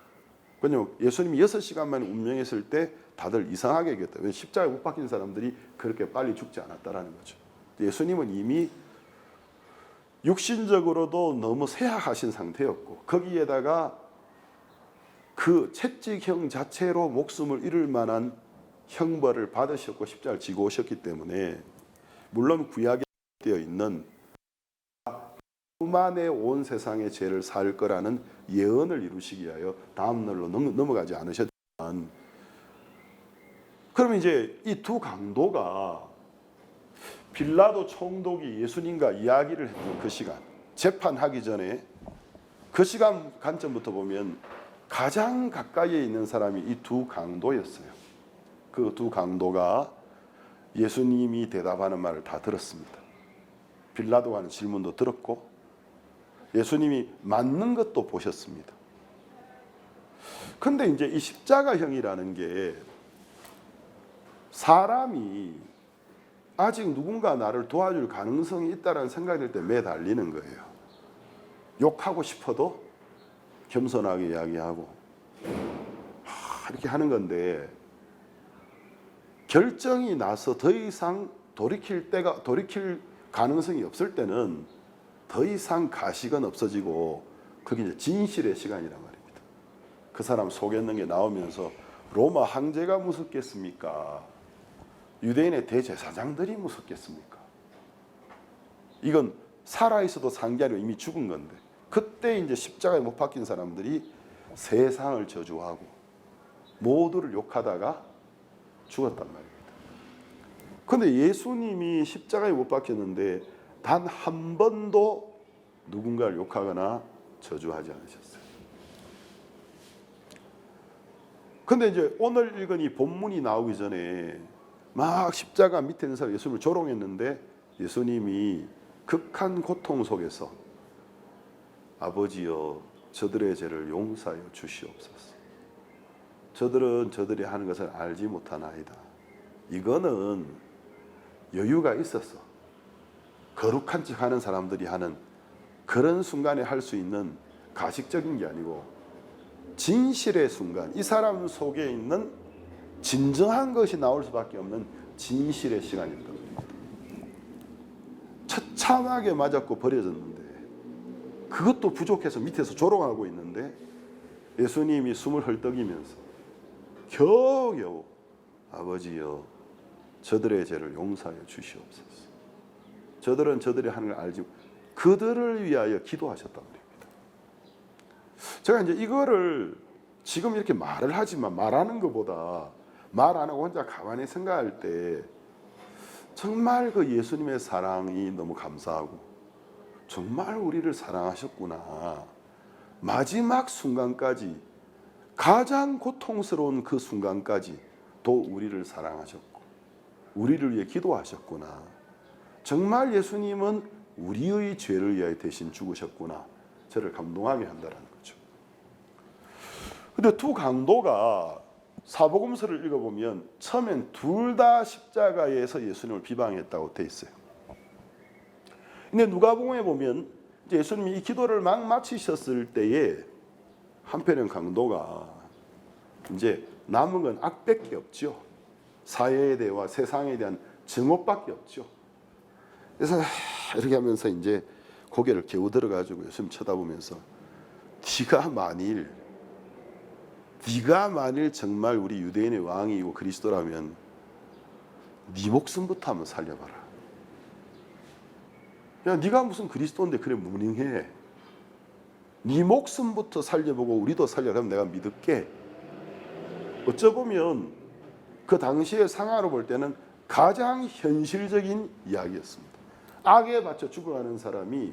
Speaker 1: 왜냐하면 예수님이 6시간 만에 운명했을 때 다들 이상하게 여겼다. 왜냐하면 십자가에 못 박힌 사람들이 그렇게 빨리 죽지 않았다라는 거죠. 예수님은 이미 육신적으로도 너무 쇠약하신 상태였고, 거기에다가 그 채찍형 자체로 목숨을 잃을 만한 형벌을 받으셨고 십자가를 지고 오셨기 때문에, 물론 구약에 되어 있는 그만에 온 세상의 죄를 살 거라는 예언을 이루시기 위하여 다음 날로 넘어가지 않으셨지만, 그러면 이제 이 두 강도가 빌라도 총독이 예수님과 이야기를 했던 그 시간, 재판하기 전에 그 시간 관점부터 보면 가장 가까이에 있는 사람이 이 두 강도였어요. 그 두 강도가 예수님이 대답하는 말을 다 들었습니다. 빌라도가 하는 질문도 들었고 예수님이 맞는 것도 보셨습니다. 근데 이제 이 십자가형이라는 게 사람이 아직 누군가 나를 도와줄 가능성이 있다는 생각이 들 때 매달리는 거예요. 욕하고 싶어도 겸손하게 이야기하고 이렇게 하는 건데, 결정이 나서 더 이상 돌이킬 가능성이 없을 때는 더 이상 가식은 없어지고 그게 이제 진실의 시간이란 말입니다. 그 사람 속였는 게 나오면서 로마 황제가 무섭겠습니까? 유대인의 대제사장들이 무섭겠습니까? 이건 살아있어도 산 게 아니라 이미 죽은 건데, 그때 이제 십자가에 못 박힌 사람들이 세상을 저주하고 모두를 욕하다가 죽었단 말입니다. 그런데 예수님이 십자가에 못 박혔는데 단 한 번도 누군가를 욕하거나 저주하지 않으셨어요. 그런데 이제 오늘 읽은 이 본문이 나오기 전에 막 십자가 밑에 있는 사람 예수님을 조롱했는데, 예수님이 극한 고통 속에서 아버지여 저들의 죄를 용서하여 주시옵소서. 저들은 저들이 하는 것을 알지 못하나이다. 이거는 여유가 있었어. 거룩한 척 하는 사람들이 하는 그런 순간에 할 수 있는 가식적인 게 아니고 진실의 순간, 이 사람 속에 있는 진정한 것이 나올 수밖에 없는 진실의 시간이었던 겁니다. 처참하게 맞았고 버려졌는데 그것도 부족해서 밑에서 조롱하고 있는데 예수님이 숨을 헐떡이면서 겨우겨우 아버지여 저들의 죄를 용서하여 주시옵소서. 저들은 저들이 하는 걸 알지 그들을 위하여 기도하셨단 말입니다. 제가 이제 이거를 지금 이렇게 말을 하지만 말하는 것보다 말 안 하고 혼자 가만히 생각할 때 정말 그 예수님의 사랑이 너무 감사하고 정말 우리를 사랑하셨구나. 마지막 순간까지 가장 고통스러운 그 순간까지 또 우리를 사랑하셨고 우리를 위해 기도하셨구나. 정말 예수님은 우리의 죄를 위하여 대신 죽으셨구나. 저를 감동하게 한다는 거죠. 근데 두 강도가 사복음서를 읽어보면 처음엔 둘 다 십자가에서 예수님을 비방했다고 돼 있어요. 근데 누가복음에 보면 예수님이 이 기도를 막 마치셨을 때에 한편의 강도가 이제 남은 건 악밖에 없죠. 사회에 대와 세상에 대한 증오밖에 없죠. 그래서 이렇게 하면서 이제 고개를 겨우들어 가지고 예수님 쳐다보면서 네가 만일 정말 우리 유대인의 왕이고 그리스도라면 네 목숨부터 한번 살려봐라. 야, 네가 무슨 그리스도인데 그래 무능해. 네 목숨부터 살려보고 우리도 살려가면 내가 믿을게. 어쩌보면 그 당시의 상황으로 볼 때는 가장 현실적인 이야기였습니다. 악에 받쳐 죽어가는 사람이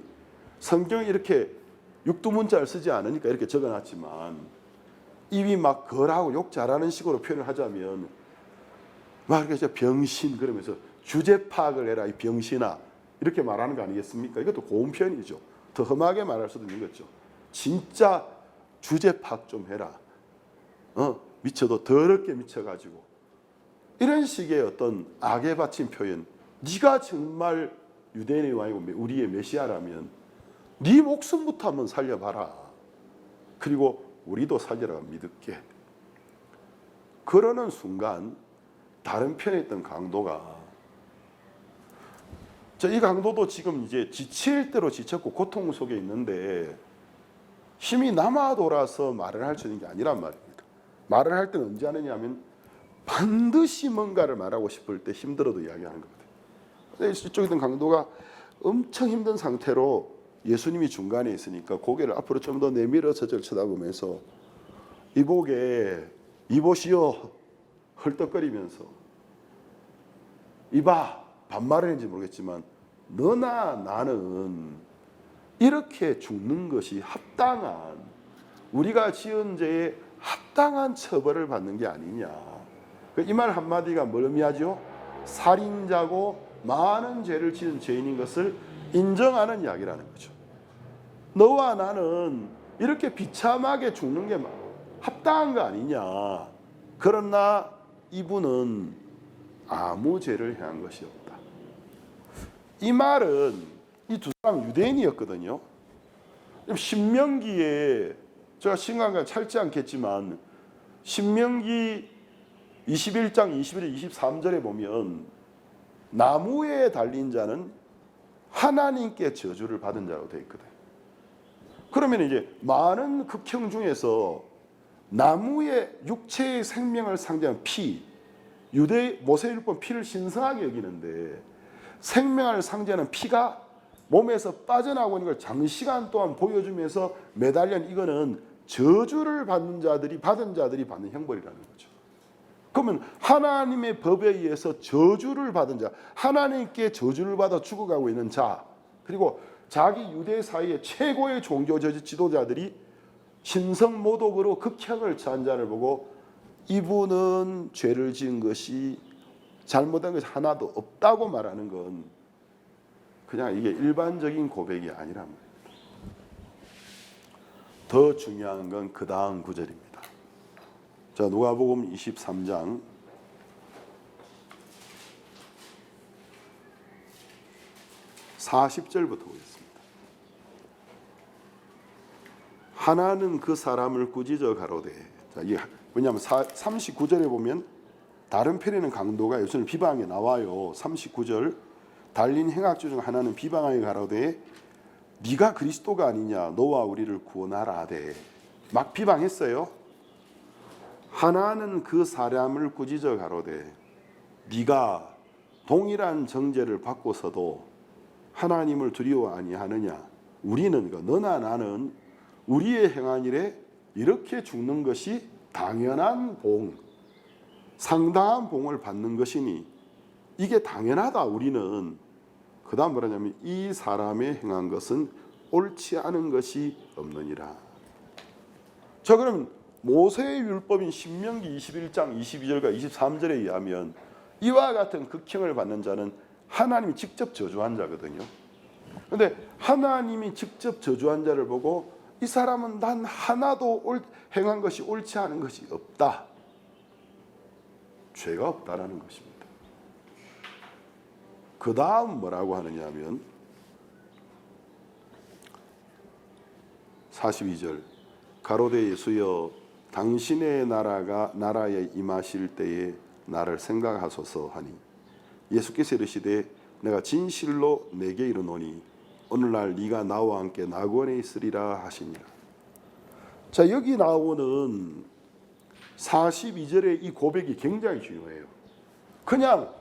Speaker 1: 성경에 이렇게 육두문자를 쓰지 않으니까 이렇게 적어놨지만 입이 막 걸하고 욕 잘하는 식으로 표현을 하자면 막 이렇게 병신 그러면서 주제 파악을 해라 이 병신아 이렇게 말하는 거 아니겠습니까? 이것도 고운 표현이죠. 더 험하게 말할 수도 있는 거죠. 진짜 주제 파악 좀 해라. 미쳐도 더럽게 미쳐가지고 이런 식의 어떤 악에 바친 표현. 네가 정말 유대인의 왕이고 우리의 메시아라면 네 목숨부터 한번 살려봐라. 그리고 우리도 살려라 믿을게. 그러는 순간 다른 편에 있던 강도가 이 강도도 지금 이제 지칠 대로 지쳤고 고통 속에 있는데 힘이 남아 돌아서 말을 할 수 있는 게 아니란 말입니다. 말을 할 때는 언제 하느냐면 반드시 뭔가를 말하고 싶을 때 힘들어도 이야기하는 겁니다. 이쪽에 있던 강도가 엄청 힘든 상태로 예수님이 중간에 있으니까 고개를 앞으로 좀 더 내밀어서 저를 쳐다보면서 이보시오 헐떡거리면서 이봐 반말을 했는지 모르겠지만 너나 나는 이렇게 죽는 것이 합당한 우리가 지은 죄에 합당한 처벌을 받는 게 아니냐. 이 말 한마디가 뭘 의미하죠? 살인자고 많은 죄를 지은 죄인인 것을 인정하는 이야기라는 거죠. 너와 나는 이렇게 비참하게 죽는 게 합당한 거 아니냐. 그러나 이분은 아무 죄를 행한 것이 없다. 이 말은 이 두 사람 유대인이었거든요. 신명기에 제가 시간과 찰지 않겠지만 신명기 21장 21절 23절에 보면 나무에 달린 자는 하나님께 저주를 받은 자로 되어 있거든요. 그러면 이제 많은 극형 중에서 나무의 육체의 생명을 상징하는 피, 유대 모세율법 피를 신성하게 여기는데 생명을 상징하는 피가 몸에서 빠져나오고 있는 걸 장시간 동안 보여주면서 매달린 이거는 저주를 받은 자들이 받는 형벌이라는 거죠. 그러면 하나님의 법에 의해서 저주를 받은 자, 하나님께 저주를 받아 죽어가고 있는 자, 그리고 자기 유대 사이의 최고의 종교 지도자들이 신성모독으로 극형을 처한 자를 보고 이분은 죄를 지은 것이 잘못한 것이 하나도 없다고 말하는 건 그냥 이게 일반적인 고백이 아니란 말입니다. 더 중요한 건 그 다음 구절입니다. 자, 누가복음 23장 40절부터 보겠습니다. 하나는 그 사람을 꾸짖어 가로되. 자, 이게 왜냐하면 39절에 보면 다른 편에는 강도가 예수님을 비방에 나와요. 39절 달린 행악주 중 하나는 비방하여 가로되 네가 그리스도가 아니냐 너와 우리를 구원하라 하되. 막 비방했어요. 하나는 그 사람을 꾸짖어 가로되 네가 동일한 정죄를 받고서도 하나님을 두려워 아니하느냐. 우리는 너나 나는 우리의 행한 일에 이렇게 죽는 것이 당연한 봉, 상당한 봉을 받는 것이니 이게 당연하다. 우리는 그 다음 뭐라냐면 이 사람의 행한 것은 옳지 않은 것이 없느니라. 자, 그럼 모세의 율법인 신명기 21장 22절과 23절에 의하면 이와 같은 극형을 받는 자는 하나님이 직접 저주한 자거든요. 그런데 하나님이 직접 저주한 자를 보고 이 사람은 난 하나도 행한 것이 옳지 않은 것이 없다. 죄가 없다라는 것입니다. 그 다음 뭐라고 하느냐 하면 42절 가로되 예수여 당신의 나라에 임하실 때에 나를 생각하소서 하니 예수께서 이르시되 내가 진실로 내게 이르노니 오늘날 네가 나와 함께 낙원에 있으리라 하시니라. 자, 여기 나오는 42절의 이 고백이 굉장히 중요해요. 그냥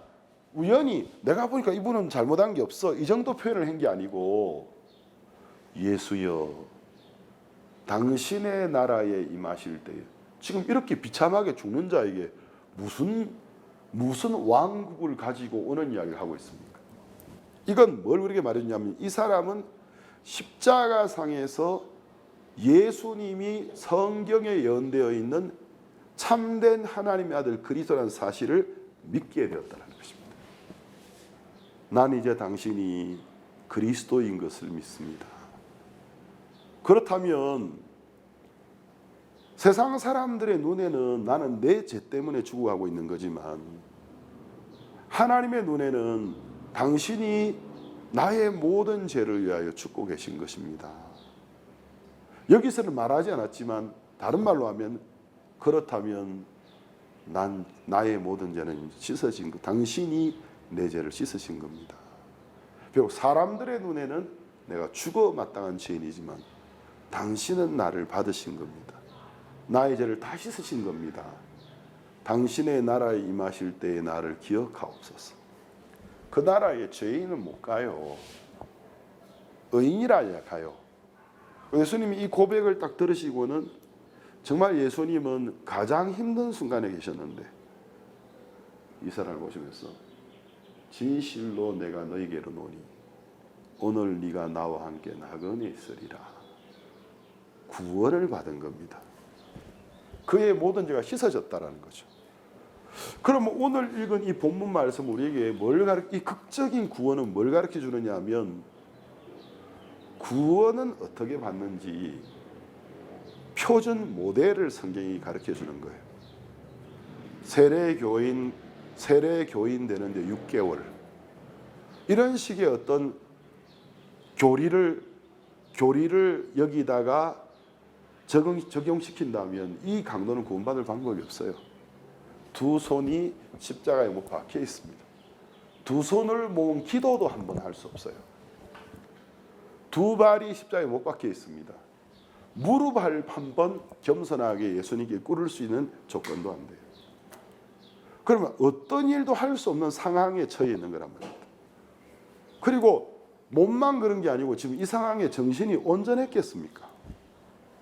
Speaker 1: 우연히 내가 보니까 이분은 잘못한 게 없어 이 정도 표현을 한 게 아니고 예수여 당신의 나라에 임하실 때에. 지금 이렇게 비참하게 죽는 자에게 무슨 왕국을 가지고 오는 이야기를 하고 있습니까? 이건 뭘 그렇게 말했냐면 이 사람은 십자가상에서 예수님이 성경에 예언되어 있는 참된 하나님의 아들 그리스도라는 사실을 믿게 되었다는 것입니다. 난 이제 당신이 그리스도인 것을 믿습니다. 그렇다면 세상 사람들의 눈에는 나는 내 죄 때문에 죽어가고 있는 거지만 하나님의 눈에는 당신이 나의 모든 죄를 위하여 죽고 계신 것입니다. 여기서는 말하지 않았지만 다른 말로 하면 그렇다면 나의 모든 죄는 씻어진 것, 당신이 내 죄를 씻으신 겁니다. 비록 사람들의 눈에는 내가 죽어 마땅한 죄인이지만 당신은 나를 받으신 겁니다. 나의 죄를 다 씻으신 겁니다. 당신의 나라에 임하실 때에 나를 기억하옵소서. 그 나라에 죄인은 못 가요. 의인이라야 가요. 예수님이 이 고백을 딱 들으시고는 정말 예수님은 가장 힘든 순간에 계셨는데 이 사람을 보시면서 진실로 내가 너에게 이르노니 오늘 네가 나와 함께 낙원에 있으리라. 구원을 받은 겁니다. 그의 모든 죄가 씻어졌다라는 거죠. 그럼 오늘 읽은 이 본문 말씀 우리에게 이 극적인 구원은 뭘 가르쳐 주느냐 하면 구원은 어떻게 받는지 표준 모델을 성경이 가르쳐 주는 거예요. 세례 교인 되는데 6개월 이런 식의 어떤 교리를 여기다가 적용시킨다면 이 강도는 구원받을 방법이 없어요. 두 손이 십자가에 못 박혀 있습니다. 두 손을 모은 기도도 한 번 할 수 없어요. 두 발이 십자가에 못 박혀 있습니다. 무릎 한 번 겸손하게 예수님께 꿇을 수 있는 조건도 안 돼요. 그러면 어떤 일도 할 수 없는 상황에 처해 있는 거란 말입니다. 그리고 몸만 그런 게 아니고 지금 이 상황에 정신이 온전했겠습니까?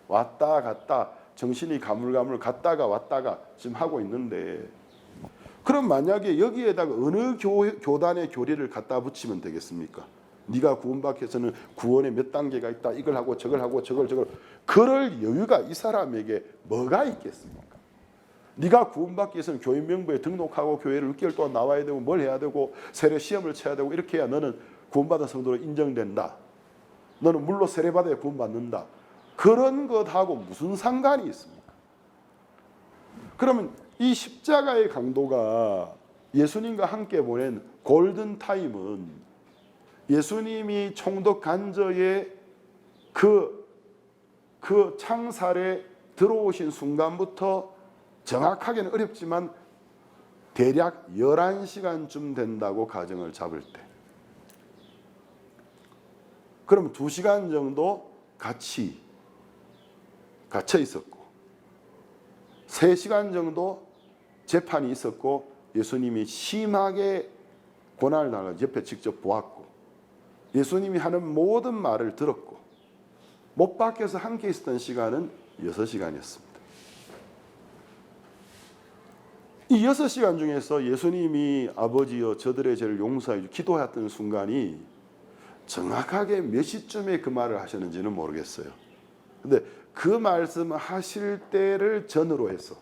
Speaker 1: 왔다 갔다 정신이 가물가물 갔다가 왔다가 지금 하고 있는데 그럼 만약에 여기에다가 어느 교단의 교리를 갖다 붙이면 되겠습니까? 네가 구원받기 위해서는 구원에 몇 단계가 있다. 이걸 하고 저걸 하고 저걸 그럴 여유가 이 사람에게 뭐가 있겠습니까? 네가 구원받기 위해서는 교회 명부에 등록하고 교회를 6개월 동안 나와야 되고 뭘 해야 되고 세례 시험을 쳐야 되고 이렇게 해야 너는 구원받은 성도로 인정된다. 너는 물로 세례받아야 구원받는다. 그런 것하고 무슨 상관이 있습니까? 그러면 이 십자가의 강도가 예수님과 함께 보낸 골든 타임은 예수님이 총독 간저의 그 창살에 들어오신 순간부터 정확하게는 어렵지만 대략 11시간쯤 된다고 가정을 잡을 때, 그럼 2시간 정도 같이 갇혀 있었고 3시간 정도 재판이 있었고 예수님이 심하게 고난을 당하고 옆에 직접 보았고 예수님이 하는 모든 말을 들었고 못 박혀서 함께 있었던 시간은 6시간이었습니다. 이 6시간 중에서 예수님이 아버지여 저들의 죄를 용서해 주 기도했던 순간이 정확하게 몇 시쯤에 그 말을 하셨는지는 모르겠어요. 근데 그 말씀을 하실 때를 전으로 해서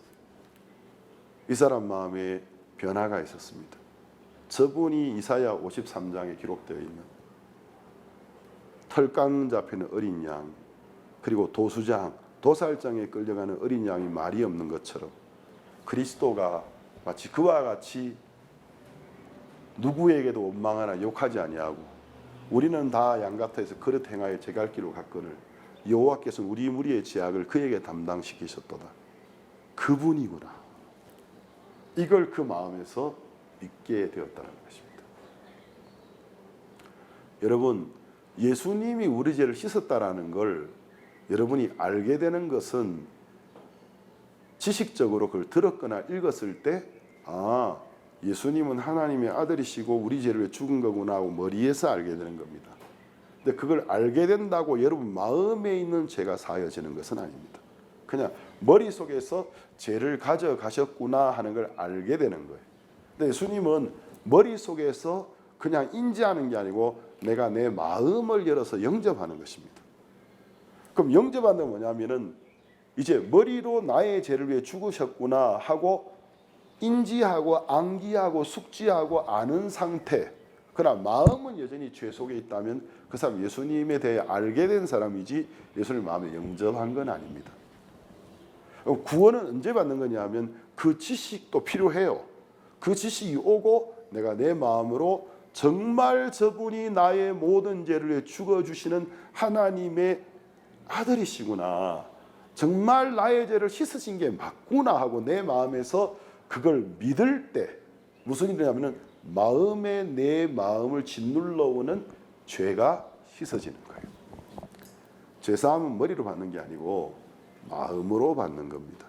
Speaker 1: 이 사람 마음에 변화가 있었습니다. 저분이 이사야 53장에 기록되어 있는 털강 잡히는 어린 양, 그리고 도수장, 도살장에 끌려가는 어린 양이 말이 없는 것처럼 그리스도가 마치 그와 같이 누구에게도 원망하나 욕하지 아니하고 우리는 다 양 같아서 그릇 행하여 제 갈 길로 갔거늘 여호와께서 우리 무리의 죄악을 그에게 담당시키셨도다. 그분이구나. 이걸 그 마음에서 믿게 되었다는 것입니다. 여러분, 예수님이 우리 죄를 씻었다라는 걸 여러분이 알게 되는 것은 지식적으로 그걸 들었거나 읽었을 때 예수님은 하나님의 아들이시고 우리 죄를 위해 죽은 거구나 하고 머리에서 알게 되는 겁니다. 근데 그걸 알게 된다고 여러분 마음에 있는 죄가 사여지는 것은 아닙니다. 그냥 머릿속에서 죄를 가져가셨구나 하는 걸 알게 되는 거예요. 근데 예수님은 머릿속에서 그냥 인지하는 게 아니고 내가 내 마음을 열어서 영접하는 것입니다. 그럼 영접하는 건 뭐냐면은 이제 머리로 나의 죄를 위해 죽으셨구나 하고 인지하고 암기하고 숙지하고 아는 상태, 그러나 마음은 여전히 죄 속에 있다면 그 사람 예수님에 대해 알게 된 사람이지 예수님 마음에 영접한 건 아닙니다. 구원은 언제 받는 거냐면 그 지식도 필요해요. 그 지식이 오고 내가 내 마음으로 정말 저분이 나의 모든 죄를 위해 죽어주시는 하나님의 아들이시구나, 정말 나의 죄를 씻으신 게 맞구나 하고 내 마음에서 그걸 믿을 때 무슨 일이 냐면 마음에 내 마음을 짓눌러 오는 죄가 씻어지는 거예요. 죄사함은 머리로 받는 게 아니고 마음으로 받는 겁니다.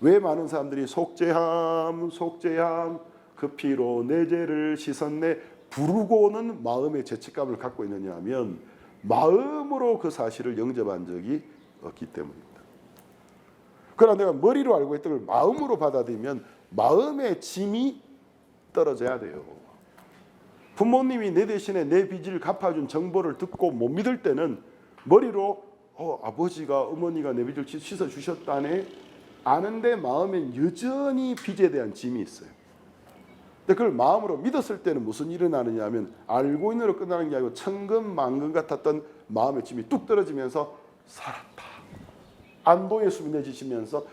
Speaker 1: 왜 많은 사람들이 속죄함 그 피로 내 죄를 씻었네 부르고는 마음의 죄책감을 갖고 있느냐 하면 마음으로 그 사실을 영접한 적이 없기 때문입니다. 그러나 내가 머리로 알고 있던 걸 마음으로 받아들이면 마음의 짐이 떨어져야 돼요. 부모님이 내 대신에 내 빚을 갚아준 정보를 듣고 못 믿을 때는 머리로 아버지가 어머니가 내 빚을 씻어주셨다네 아는데 마음엔 여전히 빚에 대한 짐이 있어요. 근데 그걸 마음으로 믿었을 때는 무슨 일이 일어나느냐 하면 알고 있는 으로 끝나는 게 아니고 천근만근 같았던 마음의 짐이 뚝 떨어지면서 살았다. 안도의 숨이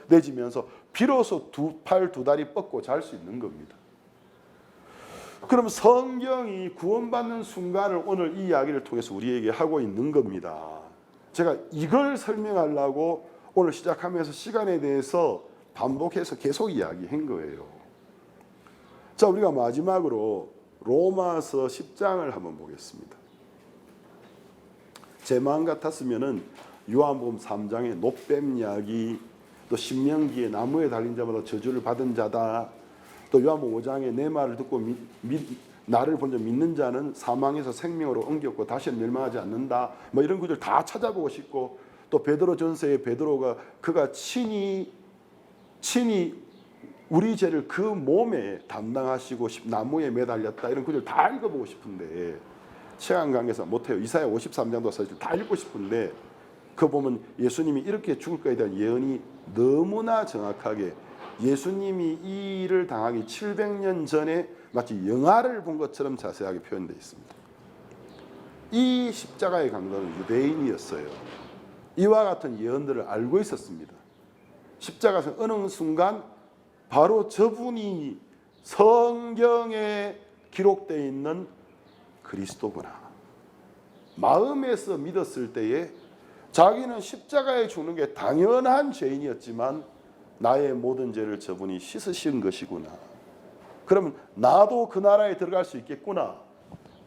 Speaker 1: 내지면서 비로소 두 팔 두 다리 뻗고 잘 수 있는 겁니다. 그럼 성경이 구원받는 순간을 오늘 이 이야기를 통해서 우리에게 하고 있는 겁니다. 제가 이걸 설명하려고 오늘 시작하면서 시간에 대해서 반복해서 계속 이야기한 거예요. 자, 우리가 마지막으로 로마서 10장을 한번 보겠습니다. 제 마음 같았으면은 요한복음 3장의 노뱀 이야기, 또 신명기에 나무에 달린 자마다 저주를 받은 자다, 또 요한복음 5장에 내 말을 듣고 나를 본적 믿는 자는 사망에서 생명으로 옮겼고 다시는 멸망하지 않는다, 뭐 이런 구절 다 찾아보고 싶고, 또 베드로 전서에 베드로가 그가 친히 우리 죄를 그 몸에 담당하시고 나무에 매달렸다, 이런 구절 다 읽어보고 싶은데 시간 관계에서 못해요. 이사야 53장도 사실 다 읽고 싶은데 그 보면 예수님이 이렇게 죽을 것에 대한 예언이 너무나 정확하게 예수님이 이 일을 당하기 700년 전에 마치 영화를 본 것처럼 자세하게 표현되어 있습니다. 이 십자가의 강도는 유대인이었어요. 이와 같은 예언들을 알고 있었습니다. 십자가에서 어느 순간 바로 저분이 성경에 기록되어 있는 그리스도구나. 마음에서 믿었을 때에 자기는 십자가에 죽는 게 당연한 죄인이었지만 나의 모든 죄를 저분이 씻으신 것이구나. 그러면 나도 그 나라에 들어갈 수 있겠구나.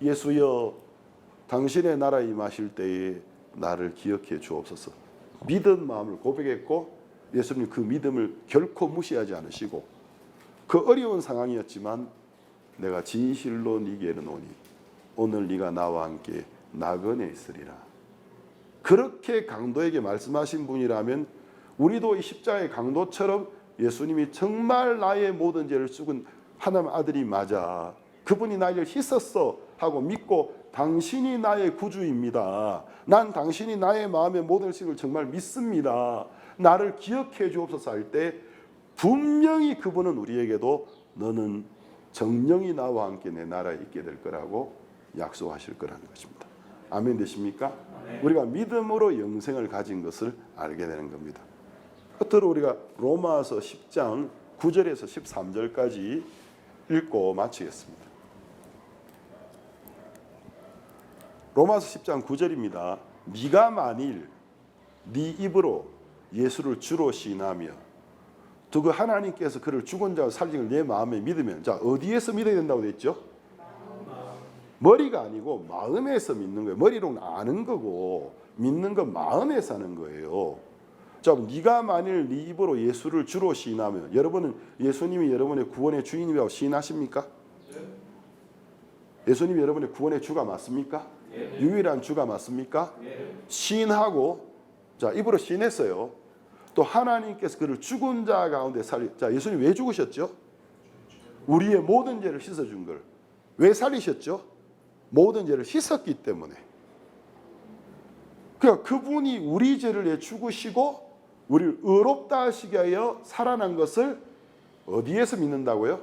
Speaker 1: 예수여, 당신의 나라에 임하실 때에 나를 기억해 주옵소서. 믿은 마음을 고백했고 예수님 그 믿음을 결코 무시하지 않으시고 그 어려운 상황이었지만 내가 진실로 네게 이르노니 오늘 네가 나와 함께 나그네 있으리라. 그렇게 강도에게 말씀하신 분이라면 우리도 이 십자가의 강도처럼 예수님이 정말 나의 모든 죄를 죽은 하나님 아들이 맞아, 그분이 나를 씻었어 하고 믿고 당신이 나의 구주입니다. 난 당신이 나의 마음의 모든 것을 정말 믿습니다. 나를 기억해 주옵소서 할 때 분명히 그분은 우리에게도 너는 정령이 나와 함께 내 나라에 있게 될 거라고 약속하실 거라는 것입니다. 아멘 되십니까? 아멘. 우리가 믿음으로 영생을 가진 것을 알게 되는 겁니다. 끝으로 우리가 로마서 10장 9절에서 13절까지 읽고 마치겠습니다. 로마서 10장 9절입니다. 네가 만일 네 입으로 예수를 주로 시인하며 또 그 하나님께서 그를 죽은 자와 살린 걸 내 마음에 믿으면, 자 어디에서 믿어야 된다고 됐죠? 머리가 아니고 마음에서 믿는 거예요. 머리로는 아는 거고 믿는 건 마음에서 하는 거예요. 자, 네가 만일 네 입으로 예수를 주로 시인하면, 여러분은 예수님이 여러분의 구원의 주인이라고 시인하십니까? 예수님이 여러분의 구원의 주가 맞습니까? 유일한 주가 맞습니까? 시인하고, 자 입으로 시인했어요. 또 하나님께서 그를 죽은 자 가운데 살리. 자, 예수님 왜 죽으셨죠? 우리의 모든 죄를 씻어준 걸. 왜 살리셨죠? 모든 죄를 씻었기 때문에. 그러니까 그분이 우리 죄를 내 죽으시고 우리를 의롭다 하시게 하여 살아난 것을 어디에서 믿는다고요?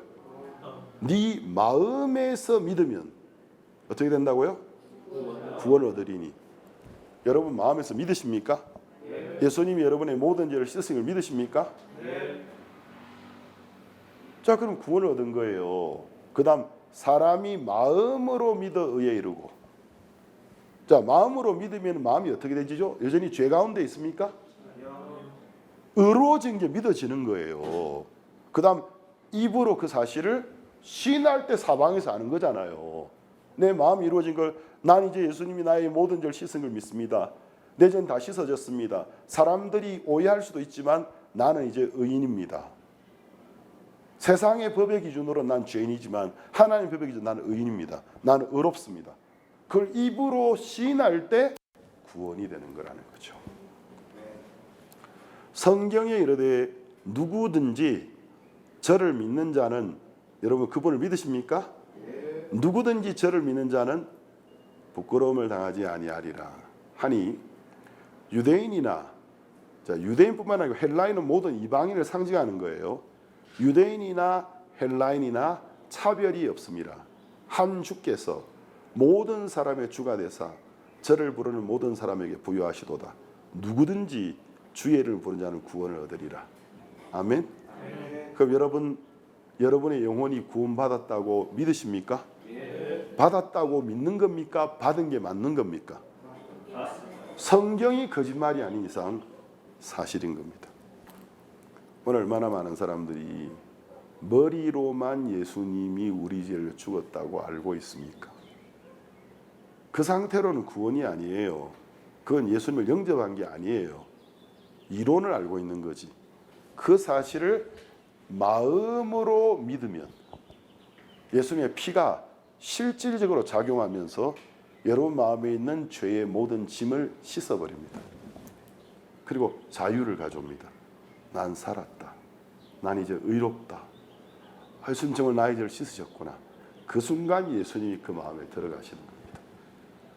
Speaker 1: 네 마음에서 믿으면 어떻게 된다고요? 구원을 얻으리니. 여러분 마음에서 믿으십니까? 예수님이 여러분의 모든 죄를 씻으신 걸 믿으십니까? 자, 그럼 구원을 얻은 거예요. 그 다음 사람이 마음으로 믿어 의에 이르고. 자, 마음으로 믿으면 마음이 어떻게 되지죠? 여전히 죄 가운데 있습니까? 의로워진 게 믿어지는 거예요. 그 다음 입으로 그 사실을 시인할 때 사방에서 아는 거잖아요. 내 마음이 이루어진 걸, 난 이제 예수님이 나의 모든 죄를 씻은 걸 믿습니다. 내 죄는 다 씻어졌습니다. 사람들이 오해할 수도 있지만 나는 이제 의인입니다. 세상의 법의 기준으로 난 죄인이지만 하나님의 법의 기준으로 나는 의인입니다. 나는 의롭습니다. 그걸 입으로 시인할 때 구원이 되는 거라는 거죠. 성경에 이르되 누구든지 저를 믿는 자는, 여러분 그분을 믿으십니까? 누구든지 저를 믿는 자는 부끄러움을 당하지 아니하리라 하니, 유대인이나, 자 유대인뿐만 아니고 헬라인은 모든 이방인을 상징하는 거예요. 유대인이나 헬라인이나 차별이 없습니다. 한 주께서 모든 사람의 주가 되사 저를 부르는 모든 사람에게 부여하시도다. 누구든지 주의 이름을 부르는 자는 구원을 얻으리라. 아멘. 그럼 여러분의 영혼이 구원받았다고 믿으십니까? 받았다고 믿는 겁니까? 받은 게 맞는 겁니까? 성경이 거짓말이 아닌 이상 사실인 겁니다. 오늘 얼마나 많은 사람들이 머리로만 예수님이 우리 죄를 죽었다고 알고 있습니까? 그 상태로는 구원이 아니에요. 그건 예수님을 영접한 게 아니에요. 이론을 알고 있는 거지. 그 사실을 마음으로 믿으면 예수님의 피가 실질적으로 작용하면서 여러분 마음에 있는 죄의 모든 짐을 씻어버립니다. 그리고 자유를 가져옵니다. 난 살았다. 난 이제 의롭다. 예수님 정말 나의 죄를 씻으셨구나. 그 순간 예수님이 그 마음에 들어가시는 겁니다.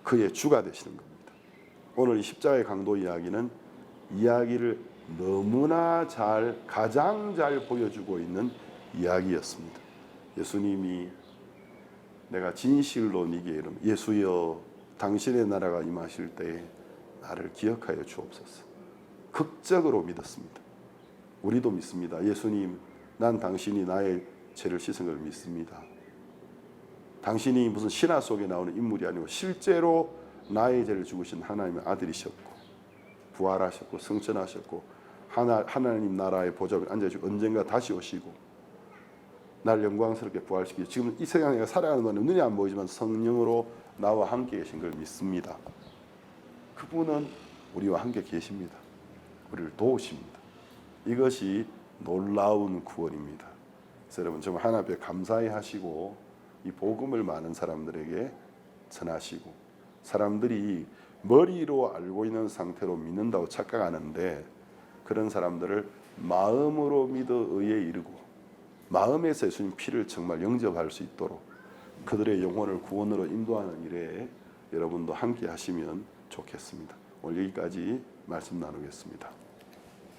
Speaker 1: 그의 주가 되시는 겁니다. 오늘 이 십자가의 강도 이야기는 이야기를 너무나 가장 잘 보여주고 있는 이야기였습니다. 예수님이 내가 진실로 네게 이름 예수여 당신의 나라가 임하실 때에 나를 기억하여 주옵소서. 극적으로 믿었습니다. 우리도 믿습니다. 예수님 난 당신이 나의 죄를 씻은 걸 믿습니다. 당신이 무슨 신화 속에 나오는 인물이 아니고 실제로 나의 죄를 죽으신 하나님의 아들이셨고 부활하셨고 승천하셨고 하나님 나라의 보좌에 앉아주시고 언젠가 다시 오시고 날 영광스럽게 부활시키고 지금 이 세상에 내가 살아가는 동안 눈이 안 보이지만 성령으로 나와 함께 계신 걸 믿습니다. 그분은 우리와 함께 계십니다. 우리를 도우십니다. 이것이 놀라운 구원입니다. 그래서 여러분 정말 하나님 앞에 감사히 하시고 이 복음을 많은 사람들에게 전하시고 사람들이 머리로 알고 있는 상태로 믿는다고 착각하는데 그런 사람들을 마음으로 믿어 의에 이르고 마음에서 예수님 피를 정말 영접할 수 있도록 그들의 영혼을 구원으로 인도하는 일에 여러분도 함께 하시면 좋겠습니다. 오늘 여기까지 말씀 나누겠습니다.